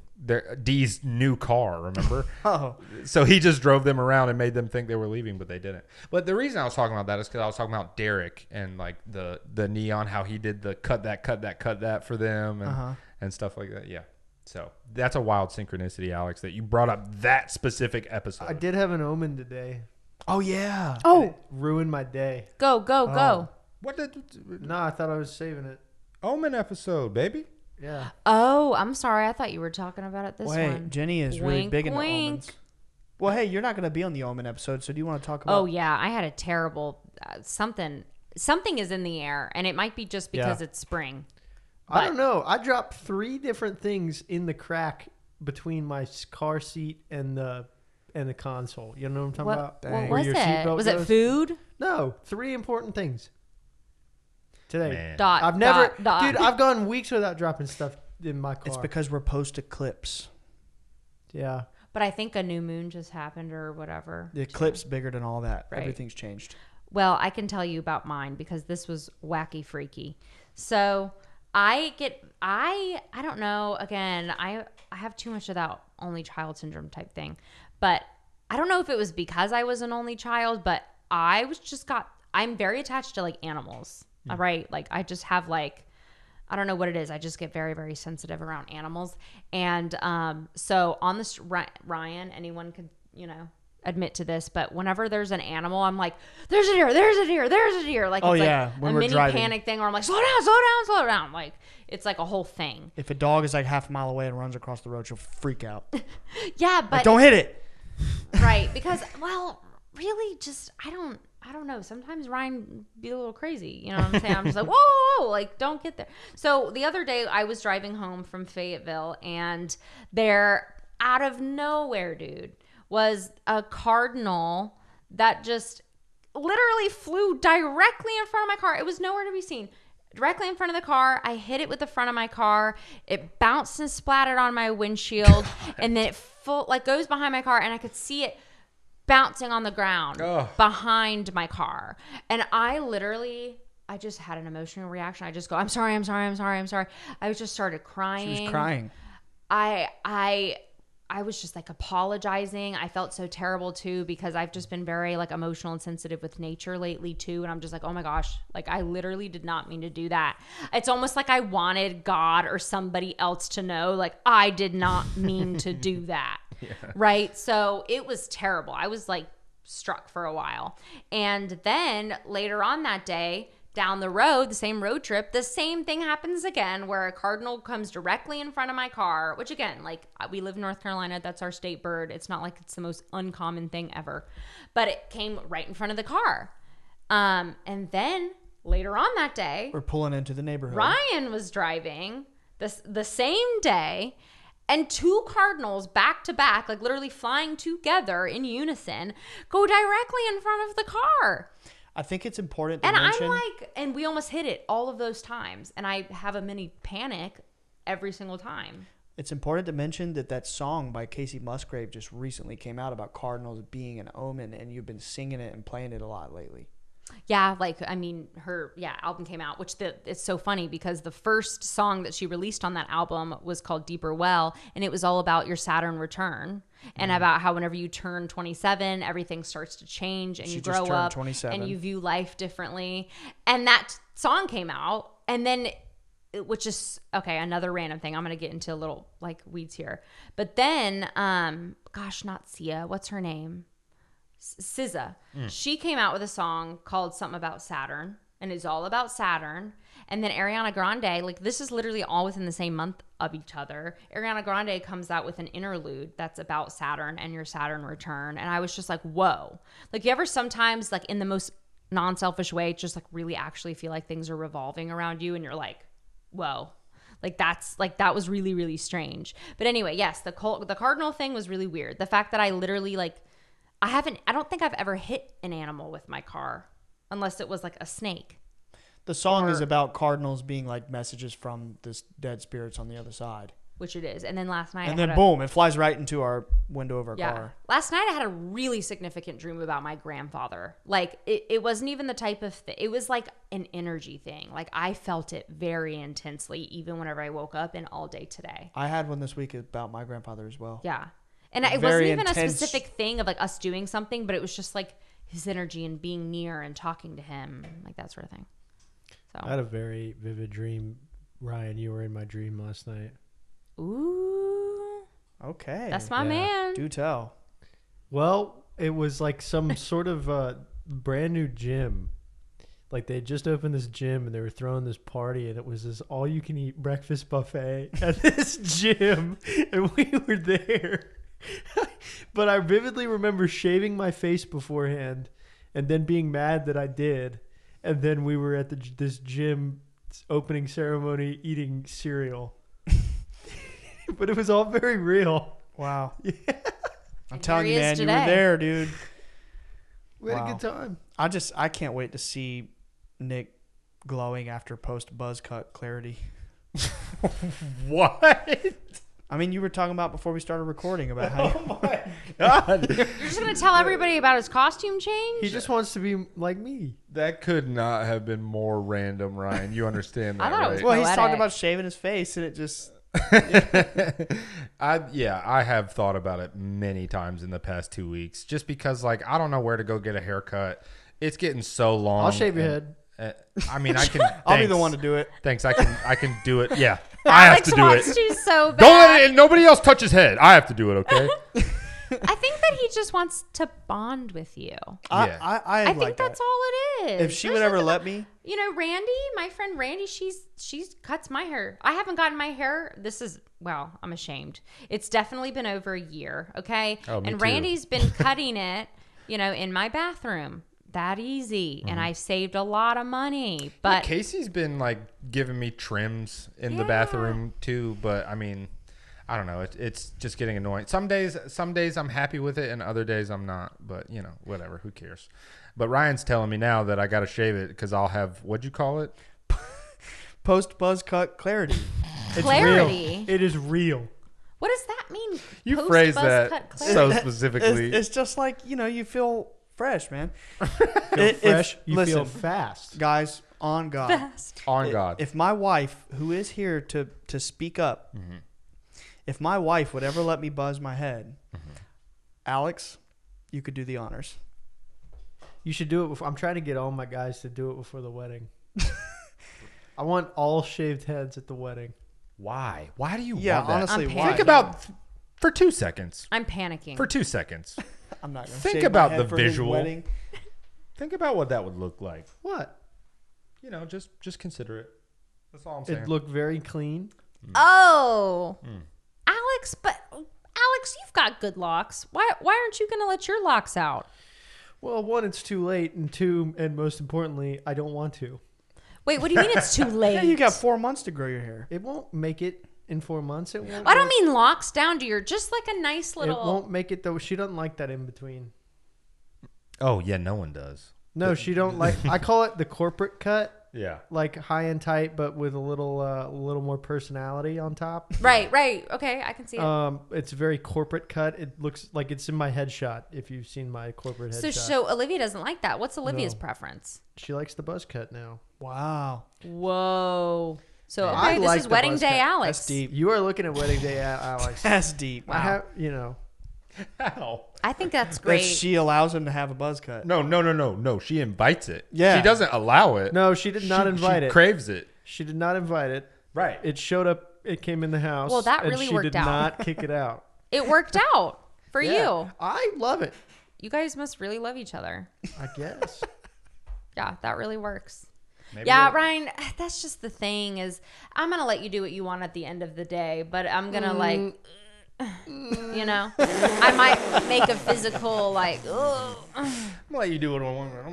Dee's new car, remember? Oh. So he just drove them around and made them think they were leaving, but they didn't. But the reason I was talking about that is because I was talking about Derek and like the neon, how he did the cut that for them and stuff like that. Yeah. So that's a wild synchronicity, Alex, that you brought up that specific episode. I did have an omen today. Oh, yeah. Oh. It ruined my day. Go. What did... No, I thought I was saving it. Omen episode, baby. Yeah. Oh, I'm sorry. I thought you were talking about it this Wait, one. Jenny is really Wink, big into wink. omens. Well, hey, you're not going to be on the omen episode, so do you want to talk about... Oh, yeah. I had a terrible... something is in the air, and it might be just because it's spring. I don't know. I dropped 3 different things in the crack between my car seat and the console. You know what I'm talking about? What Where was your it? seatbelt Was goes? it food? No, 3 important things today. Man. Dot. Dude, Dot. I've gone weeks without dropping stuff in my car. It's because we're post-eclipse. Yeah. But I think a new moon just happened or whatever. The eclipse bigger than all that. Right. Everything's changed. Well, I can tell you about mine because this was wacky freaky. So I don't know, again, I have too much of that only child syndrome type thing. But I don't know if it was because I was an only child, but I'm very attached to like animals, right? Like I just have like, I don't know what it is. I just get very, very sensitive around animals. And so on this, Ryan, anyone could, admit to this, but whenever there's an animal, I'm like, there's a deer, there's a deer, there's a deer. Like, oh, it's yeah. like When a we're mini driving. panic thing, or I'm like, slow down, slow down, slow down. Like, it's like a whole thing. If a dog is like half a mile away and runs across the road, she'll freak out. Yeah, but Like, don't hit it. right, because really, just I don't know. Sometimes Ryan be a little crazy. You know what I'm saying? I'm just like, whoa, like don't get there. So the other day I was driving home from Fayetteville, and there, out of nowhere, dude, was a cardinal that just literally flew directly in front of my car. It was nowhere to be seen. Directly in front of the car. I hit it with the front of my car. It bounced and splattered on my windshield. And then it goes behind my car, and I could see it bouncing on the ground behind my car. And I just had an emotional reaction. I just go, I'm sorry. I just started crying. She was crying. I was just like apologizing. I felt so terrible too, because I've just been very like emotional and sensitive with nature lately too. And I'm just like, oh my gosh, like I literally did not mean to do that. It's almost like I wanted God or somebody else to know, like I did not mean to do that. Yeah. Right. So it was terrible. I was like struck for a while. And then later on that day, down the road, the same road trip, the same thing happens again, where a cardinal comes directly in front of my car, which again, like we live in North Carolina. That's our state bird. It's not like it's the most uncommon thing ever, but it came right in front of the car. And then later on that day, we're pulling into the neighborhood. Ryan was driving the same day, and 2 cardinals back to back, like literally flying together in unison, go directly in front of the car. I think it's important to mention. mention. And I'm like, and we almost hit it all of those times. And I have a mini panic every single time. It's important to mention that song by Casey Musgrave just recently came out about cardinals being an omen, and you've been singing it and playing it a lot lately. Yeah, like, I mean, her album came out, which it's so funny because the first song that she released on that album was called Deeper Well, and it was all about your Saturn return and about how whenever you turn 27, everything starts to change and you grow up 27. and you view life differently. And that song came out, and then, which is, okay, another random thing. I'm going to get into a little, like, weeds here. But then, not Sia, what's her name? SZA. She came out with a song called something about Saturn, and it's all about Saturn. And then Ariana Grande, like this is literally all within the same month of each other. Ariana Grande comes out with an interlude that's about Saturn and your Saturn return. And I was just like, whoa. Like you ever sometimes like in the most non-selfish way, just like really actually feel like things are revolving around you and you're like, whoa. Like that was really, really strange. But anyway, yes, the cardinal thing was really weird. The fact that I literally I don't think I've ever hit an animal with my car unless it was like a snake. The song is about cardinals being like messages from this dead spirits on the other side. which it is. And then last night, and then boom, it flies right into our window of our yeah. car. Last night I had a really significant dream about my grandfather. Like it wasn't even the type of thing. It was like an energy thing. Like I felt it very intensely, even whenever I woke up and all day today. I had one this week about my grandfather as well. Yeah. And it wasn't even a specific thing of like us doing something, but it was just like his energy and being near and talking to him, like that sort of thing. So I had a very vivid dream. Ryan, you were in my dream last night. ooh. Okay. That's my man. Do tell. Well, it was like some sort of brand new gym. Like they had just opened this gym and they were throwing this party, and it was this all-you-can-eat breakfast buffet at this gym, and we were there. But I vividly remember shaving my face beforehand and then being mad that I did. And then we were at this gym opening ceremony eating cereal. But it was all very real. Wow. Yeah. I'm telling you, man, you were there, dude. We had a good time. I can't wait to see Nick glowing after post buzz cut clarity. What? I mean, you were talking about before we started recording about how. Oh my God. You're just going to tell everybody about his costume change? He just wants to be like me. That could not have been more random, Ryan. You understand that, I thought it right? was Well, he's poetic. talking about shaving his face, and it just. I have thought about it many times in the past 2 weeks, just because like I don't know where to go get a haircut. It's getting so long. I'll shave your head. I mean, I can. I'll be the one to do it. Thanks. I can do it. Yeah, I have Alex to do wants it. to so bad. Don't let it. Nobody else touch his head. I have to do it. Okay. I think that he just wants to bond with you. Yeah. I I think like that's that. all it is. If she There's would ever nothing let me. You know, Randy, my friend Randy, she cuts my hair. I haven't gotten my hair. I'm ashamed. It's definitely been over a year, okay? Oh, me and too. Randy's been cutting it, in my bathroom. That easy. And I've saved a lot of money. But Casey's been like giving me trims in the bathroom too, but I mean, I don't know. It's just getting annoying. Some days I'm happy with it, and other days I'm not. But whatever. Who cares? But Ryan's telling me now that I got to shave it because I'll have, what'd you call it? Post buzz cut clarity. clarity. Real. It is real. What does that mean? You Post phrased buzz that cut so clarity? specifically. It's just like you feel fresh, man. Feel fresh. You listen, feel fast. guys. On God. Fast. On God. If my wife, who is here to speak up, if my wife would ever let me buzz my head, Alex, you could do the honors. You should do it before. I'm trying to get all my guys to do it before the wedding. I want all shaved heads at the wedding. Why? Why do you want that? honestly, I'm why? Think about for 2 seconds. I'm panicking. For 2 seconds. I'm not gonna Think shave my about head the for his visual. wedding. Think about what that would look like. What? Just consider it. That's all I'm saying. It looked very clean. Oh. Alex, you've got good locks. Why aren't you going to let your locks out? Well, one, it's too late, and two, and most importantly, I don't want to. Wait, what do you mean it's too late? Yeah, you got 4 months to grow your hair. It won't make it in 4 months. It won't. I don't mean locks down to your, just like a nice It little. won't make it though. She doesn't like that in between. Oh, yeah, no one does. No, she don't like. I call it the corporate cut. Yeah. Like high and tight, but with a little more personality on top. Right. Okay, I can see it. It's very corporate cut. It looks like it's in my headshot. If you've seen my corporate headshot, So Olivia doesn't like that. What's Olivia's No. preference? she likes the buzz cut now. Wow. Whoa. So I okay, like this is the wedding buzz day, cut. Alex. That's deep. You are looking at wedding day, Alex. That's deep. I have, How? I think that's That great. she allows him to have a buzz cut. No. She invites it. Yeah. She doesn't allow it. No, she did not invite she it. craves it. She did not invite it. Right. It showed up. It came in the house. Well, that and really she worked did out. not kick it out. It worked out for Yeah. you. I love it. You guys must really love each other. I guess. Yeah, that really works. Maybe Yeah, we'll- Ryan, that's just the thing is I'm going to let you do what you want at the end of the day, but I'm going to I might make a physical ugh. I'm gonna let you do what I want. I'm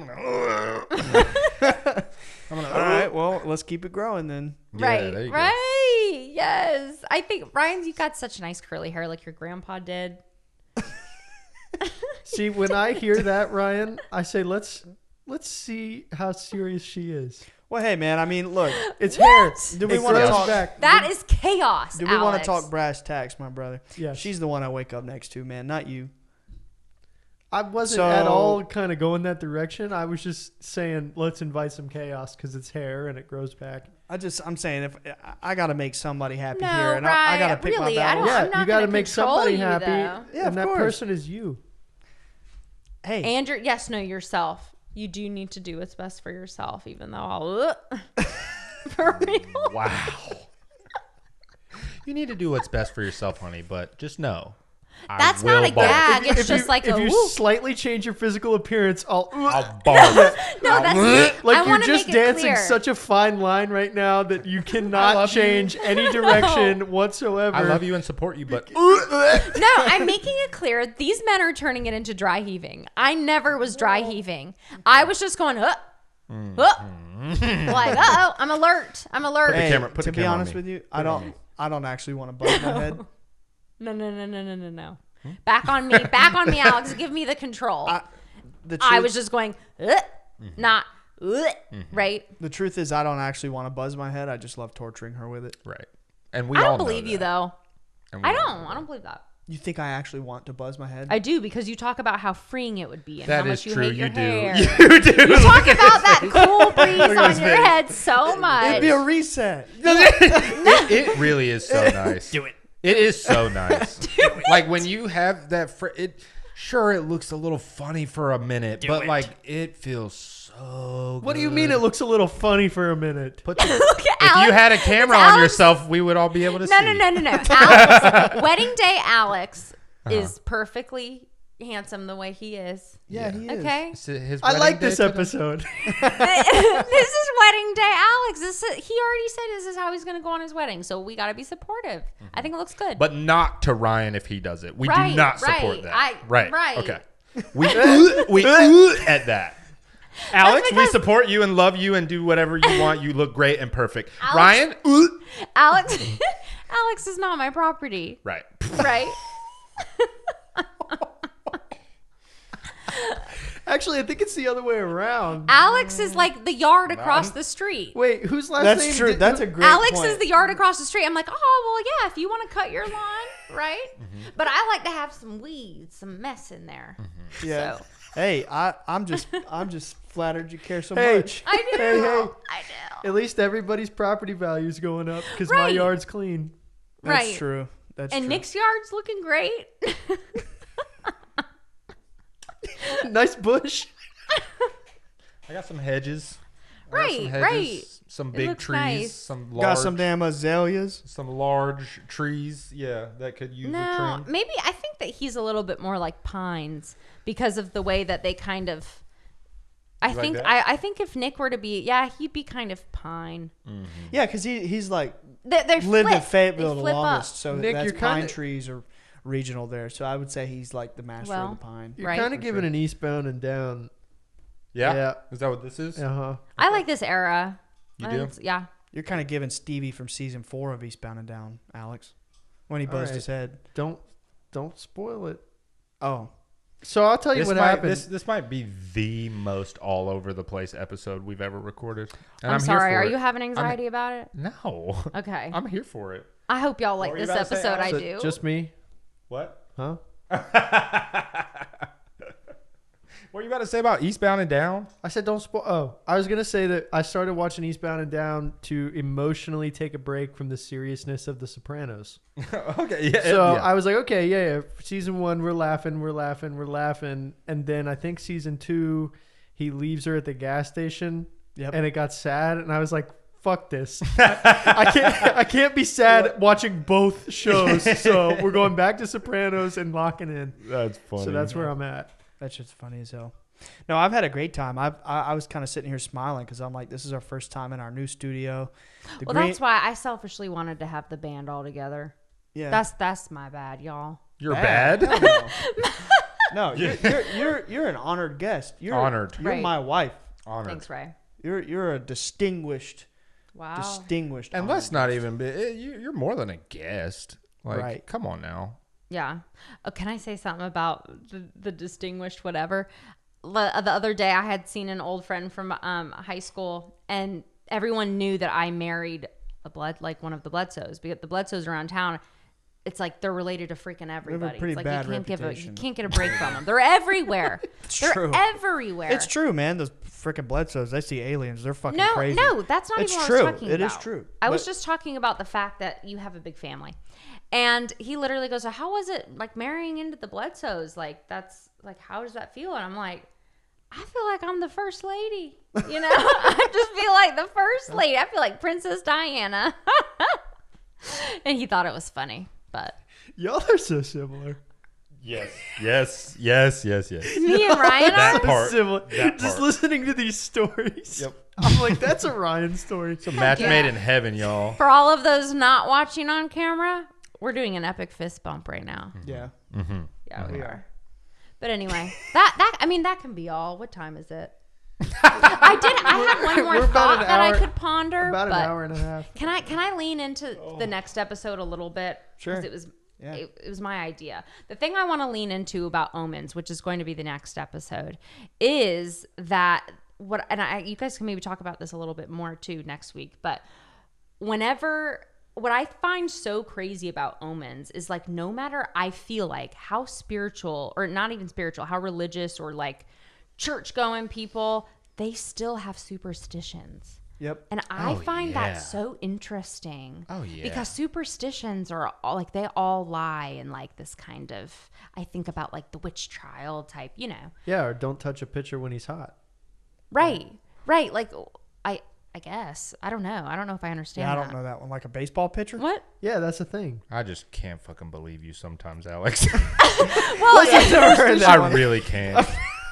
gonna. All right. Well, let's keep it growing then. Yeah, there Right, you go. right. Yes. I think, Ryan, you got such nice curly hair like your grandpa did. See, when I hear that, Ryan, I say let's see how serious she is. Well, hey, man. I mean, look. It's What? hair. Do we It want to grows talk? back. That is chaos. Do we want Alex. to talk brass tacks, my brother? Yes. She's the one I wake up next to, man. Not you. I wasn't So- at all kind of going that direction. I was just saying, let's invite some chaos because it's hair and it grows back. I'm saying if I got to make somebody happy No, here, and right. I got to pick Really, my I battles. don't- Yeah, I'm not you got to gonna make control somebody you, happy, though. Yeah, of and that course. person is you. Hey, And yourself. You do need to do what's best for yourself, even though I'll. For real. Wow. You need to do what's best for yourself, honey, but just know. That's I will not a bark. gag. It's If just you, like if a you whoop. slightly change your physical appearance, I'll bark. No, that's like I you're wanna just make it dancing clear. such a fine line right now that you cannot love you. change any direction whatsoever. I love you and support you, but No, I'm making it clear. These men are turning it into dry heaving. I never was dry heaving. I was just going, like, I'm alert. I'm alert. the hey, camera- put to the be camera on honest me. with you, I don't actually want to buzz my head. No. Back on me, Alex. Give me the control. The truth, I was just going, not, right? the truth is, I don't actually want to buzz my head. I just love torturing her with it. right. And we I all don't know believe you that. though. And we I all don't. know I don't believe that. You think I actually want to buzz my head? I do because you talk about how freeing it would be and That how is much you true. hate your You do. hair. You do. You talk about that cool breeze at on his your face. head so much. It'd be a reset. It really is so nice. Do it. It is so nice. Like when you have that, sure, it looks a little funny for a minute, but like it feels so. What do you good. mean it looks a little funny for a minute? Put the, Look at if you Alex. had a camera It's on Alex. yourself, we would all be able to see. No. Alex, wedding day Alex is perfectly handsome the way he is. Yeah, he is. Okay. His I wedding like day this today? episode. This is wedding day Alex. He already said this is how he's going to go on his wedding. So we got to be supportive. I think it looks good. But not to Ryan if he does it. We Right, do not support right. that. Right. Okay. We at that. Alex, we because- support you and love you and do whatever you want. You look great and perfect. Alex- Ryan, Alex Alex is not my property. right. Right? Actually, I think it's the other way around. Alex is like the yard across the street. Wait, whose last That's name? true. did- That's a great Alex point. is the yard across the street. I'm like, oh, well, yeah, if you want to cut your lawn, right? But I like to have some weeds, some mess in there. Yeah. So, Hey, I'm just flattered you care so Hey. much. I do. Hey. I do. At least everybody's property value is going up because my Right. yard's clean. That's Right. true. That's And true. Nick's yard's looking great. Nice bush. I got some hedges. Right, right. Some It big looks trees. nice. Some large. Got some damn azaleas. Some large trees. Yeah, that could use a No, trim. maybe I think that he's a little bit more like pines because of the way that they kind of. I You like think that? I think if Nick were to be, yeah, he'd be kind of pine. Yeah, because he's like They're lived in flip. Fayetteville They the flip up. longest, so Nick, that's you're pine kinda- trees are regional there. So I would say he's like the master Well, of the pine. You're Right. kind of For giving sure. an eastbound and down. Yeah? Yeah. Is that what this is? Uh huh. I like this era. You do? Yeah. You're kind of giving Stevie from season 4 of Eastbound and Down, Alex, when he All buzzed right. his head. Don't spoil it. Oh, So I'll tell you This what might, happened. this might be the most all over the place episode we've ever recorded. And I'm here sorry. for Are it. you having anxiety about it? No. Okay. I'm here for it. I hope y'all like What were you this about to say, episode. I Alex? do. Just me, What? huh? What are you about to say about Eastbound and Down? I said don't spoil. Oh, I was gonna say that I started watching Eastbound and Down to emotionally take a break from the seriousness of The Sopranos. Okay. Yeah. So yeah. I was like, okay, yeah. Season 1, we're laughing, and then I think season 2, he leaves her at the gas station, Yep. and it got sad, and I was like, fuck this. I can't be sad watching both shows. So we're going back to Sopranos and locking in. That's funny. So that's where I'm at. that's just funny as hell. No, I've had a great time. I was kind of sitting here smiling because I'm like, this is our first time in our new studio. The well, green- that's why I selfishly wanted to have the band all together. yeah. That's my bad, y'all. You're bad. Hell no, you're an honored guest. You're Honored. You're Right. my wife. Honored. Thanks, Ray. You're a distinguished. Wow. Distinguished. And honored let's not guest. even be. You're more than a guest. Like, Right. come on now. Yeah. Oh, can I say something about the distinguished whatever? The other day I had seen an old friend from high school, and everyone knew that I married one of the Bledsoes, because the Bledsoes around town, it's like they're related to freaking everybody. pretty It's like bad you can't reputation. you can't get a break from them. They're everywhere. They're true. everywhere. It's true, man. Those freaking Bledsoes, they see aliens. They're fucking No, crazy. no, that's not It's even what true. I was talking about. It is true. I was But- just talking about the fact that you have a big family. And he literally goes, so how was it like marrying into the Bledsoes? Like, that's like, how does that feel? And I'm like, I feel like I'm the first lady. You know, I just feel like the first lady. I feel like Princess Diana. And he thought it was funny, but Y'all are so similar. Yes. Yes. Yes. Yes. Yes. me and Ryan That are. part. Similar. That Just part. listening to these stories. Yep. I'm like, that's a Ryan story. It's a match made in heaven, y'all. For all of those not watching on camera, we're doing an epic fist bump right now. Yeah. Yeah, we are. But anyway, that can be all. What time is it? I had one more We're about thought an that I hour- could ponder. About an but hour and a half. Can I lean into the next episode a little bit? Sure. Because it was Yeah. it was my idea. The thing I want to lean into about omens, which is going to be the next episode, is that you guys can maybe talk about this a little bit more too next week. But what I find so crazy about omens is like, no matter, I feel like how spiritual, or not even spiritual, how religious or like church going people, they still have superstitions. Yep. And I Oh, find yeah. that so interesting. Oh, yeah. Because superstitions are all, like, they all lie in like this kind of, I think about like the witch trial type, you know. Yeah, or don't touch a pitcher when he's hot. Right. Right. Like I guess. I don't know. I don't know if I understand Yeah, I that. don't know that one. Like a baseball pitcher? What? Yeah, that's the thing. I just can't fucking believe you sometimes, Alex. Well, I've never heard that I one. really can't. I've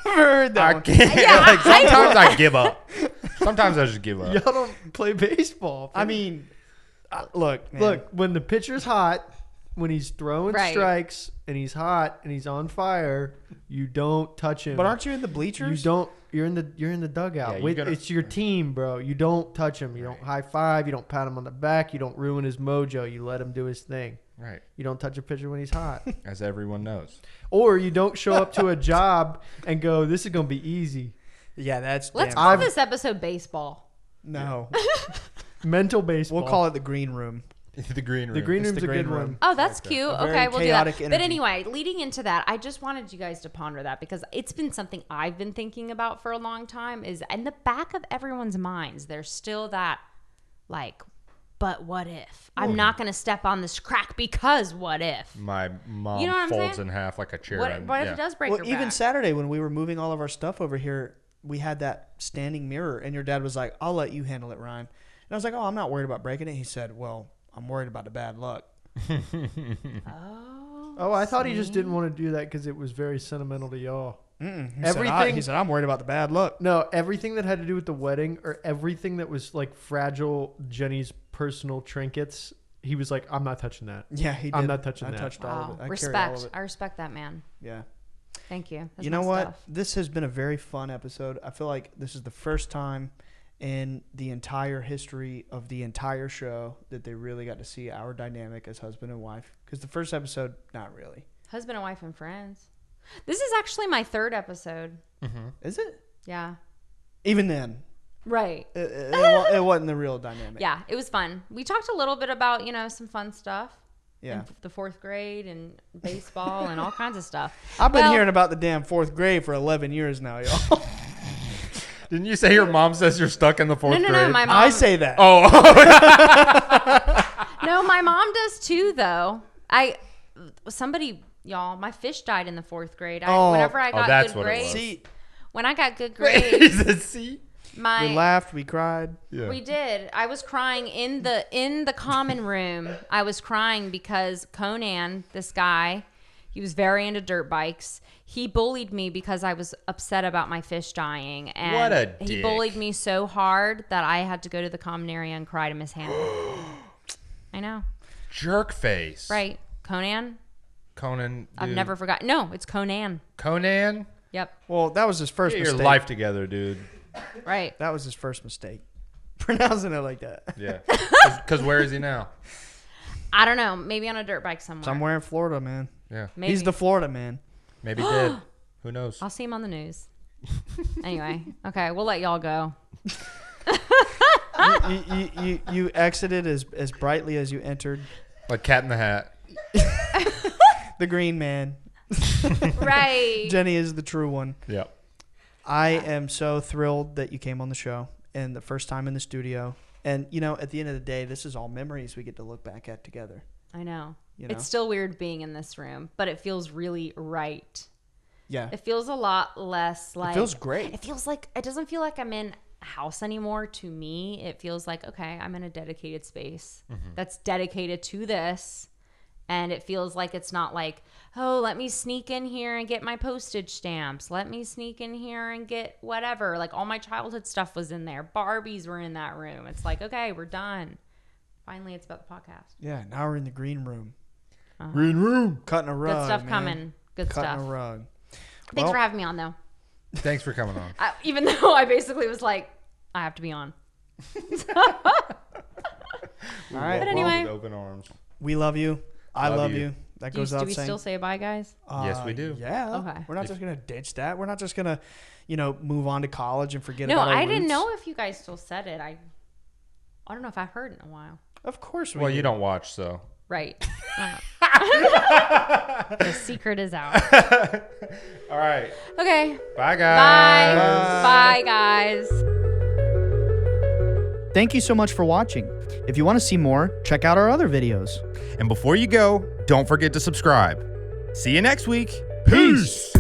never heard that I one. can't. Yeah, Like, sometimes I give up. Sometimes I just give up. Y'all don't play baseball. I mean, look, man. Look, when the pitcher's hot, when he's throwing Right. strikes and he's hot and he's on fire, you don't touch him. But aren't you in the you bleachers? don't? You're in the dugout. Yeah, you with, gotta- it's your team, bro. You don't touch him. You don't high five. You don't pat him on the back. You don't ruin his mojo. You let him do his thing. Right. You don't touch a pitcher when he's hot. As everyone knows. Or you don't show up to a job and go, "This is gonna be easy." Yeah, that's let's damn- call this episode baseball. No. Mental baseball. We'll call it the green room. The green room. the green It's room's the a green good room. one. Oh, that's Okay. cute. A very Okay, we'll do that. chaotic But energy. anyway, leading into that, I just wanted you guys to ponder that, because it's been something I've been thinking about for a long time. Is in the back of everyone's minds, there's still that, like, but what if? I'm not going to step on this crack because what if? My mom You know what I'm folds saying? in half like a chair. What, and- what if yeah. it does break Well, your even back? Saturday when we were moving all of our stuff over here, we had that standing mirror, and your dad was like, "I'll let you handle it, Ryan." And I was like, "Oh, I'm not worried about breaking it." He said, "Well, I'm worried about the bad luck." Oh, I thought he just didn't want to do that because it was very sentimental to y'all. Everything. He said, "I'm worried about the bad luck." No, everything that had to do with the wedding or everything that was like fragile Jenny's personal trinkets, he was like, "I'm not touching that." Yeah, he did. I'm not touching I that. touched all Wow. of it. I carried all Respect. of it. I respect that man. Yeah. Thank you. That's You know my what? stuff. This has been a very fun episode. I feel like this is the first time in the entire history of the entire show that they really got to see our dynamic as husband and wife. Because the first episode, not really. Husband and wife and friends. This is actually my third episode. Is it? Yeah. Even then, Right. it wasn't the real dynamic. Yeah, it was fun. We talked a little bit about, some fun stuff. Yeah. And the fourth grade and baseball and all kinds of stuff. I've been Well- hearing about the damn fourth grade for 11 years now, y'all. Didn't you say your mom says you're stuck in the fourth No, grade? my mom. I say that. Oh. No, my mom does too, though. My fish died in the fourth grade. Whenever I got that's good what it was. grades. See, When I got good Wait, grades, is it C? we laughed, we cried. Yeah. We did. I was crying in the common room. I was crying because Conan, this guy, he was very into dirt bikes. He bullied me because I was upset about my fish dying. And What a he dick. bullied me so hard that I had to go to the common area and cry to Miss Hannah. I know. Jerk face. Right. Conan? Conan. I've dude. never forgotten. No, it's Conan. Conan. Yep. Well, that was his first Get your mistake. life together, dude. Right. That was his first mistake. Pronouncing it like that. Yeah. Because where is he now? I don't know. Maybe on a dirt bike somewhere. Somewhere in Florida, man. Yeah. Maybe. He's the Florida man. Maybe dead. Who knows? I'll see him on the news. Anyway. Okay. We'll let y'all go. You exited as brightly as you entered. Like Cat in the Hat. The green man. Right. Jenny is the true one. Yep. I am so thrilled that you came on the show and the first time in the studio. And, you know, at the end of the day, this is all memories we get to look back at together. I know. You know? It's still weird being in this room, but it feels really right. Yeah. It feels a lot less like... It feels great. It feels like... It doesn't feel like I'm in a house anymore to me. It feels like, okay, I'm in a dedicated space that's dedicated to this. And it feels like it's not like, oh, let me sneak in here and get my postage stamps. Let me sneak in here and get whatever. Like all my childhood stuff was in there. Barbies were in that room. It's like, okay, we're done. Finally, it's about the podcast. Yeah, now we're in the green room. Green room. Cutting a rug, Good stuff man. coming. Good Cutting stuff. a rug. Thanks for having me on, though. Thanks for coming on. Even though I basically was like, I have to be on. All right. But anyway. With open arms. We love you. I Love love you. you. That Do goes without we saying. still say bye, guys? Yes, we do. Yeah. Okay. We're not just going to ditch that. We're not just going to, move on to college and forget No, about our I didn't roots. know if you guys still said it. I don't know if I've heard in a while. Of course we Well, do. you don't watch, so. Right. The secret is out. All right. Okay. Bye, guys. Bye. Bye, guys. Thank you so much for watching. If you want to see more, check out our other videos. And before you go, don't forget to subscribe. See you next week. Peace.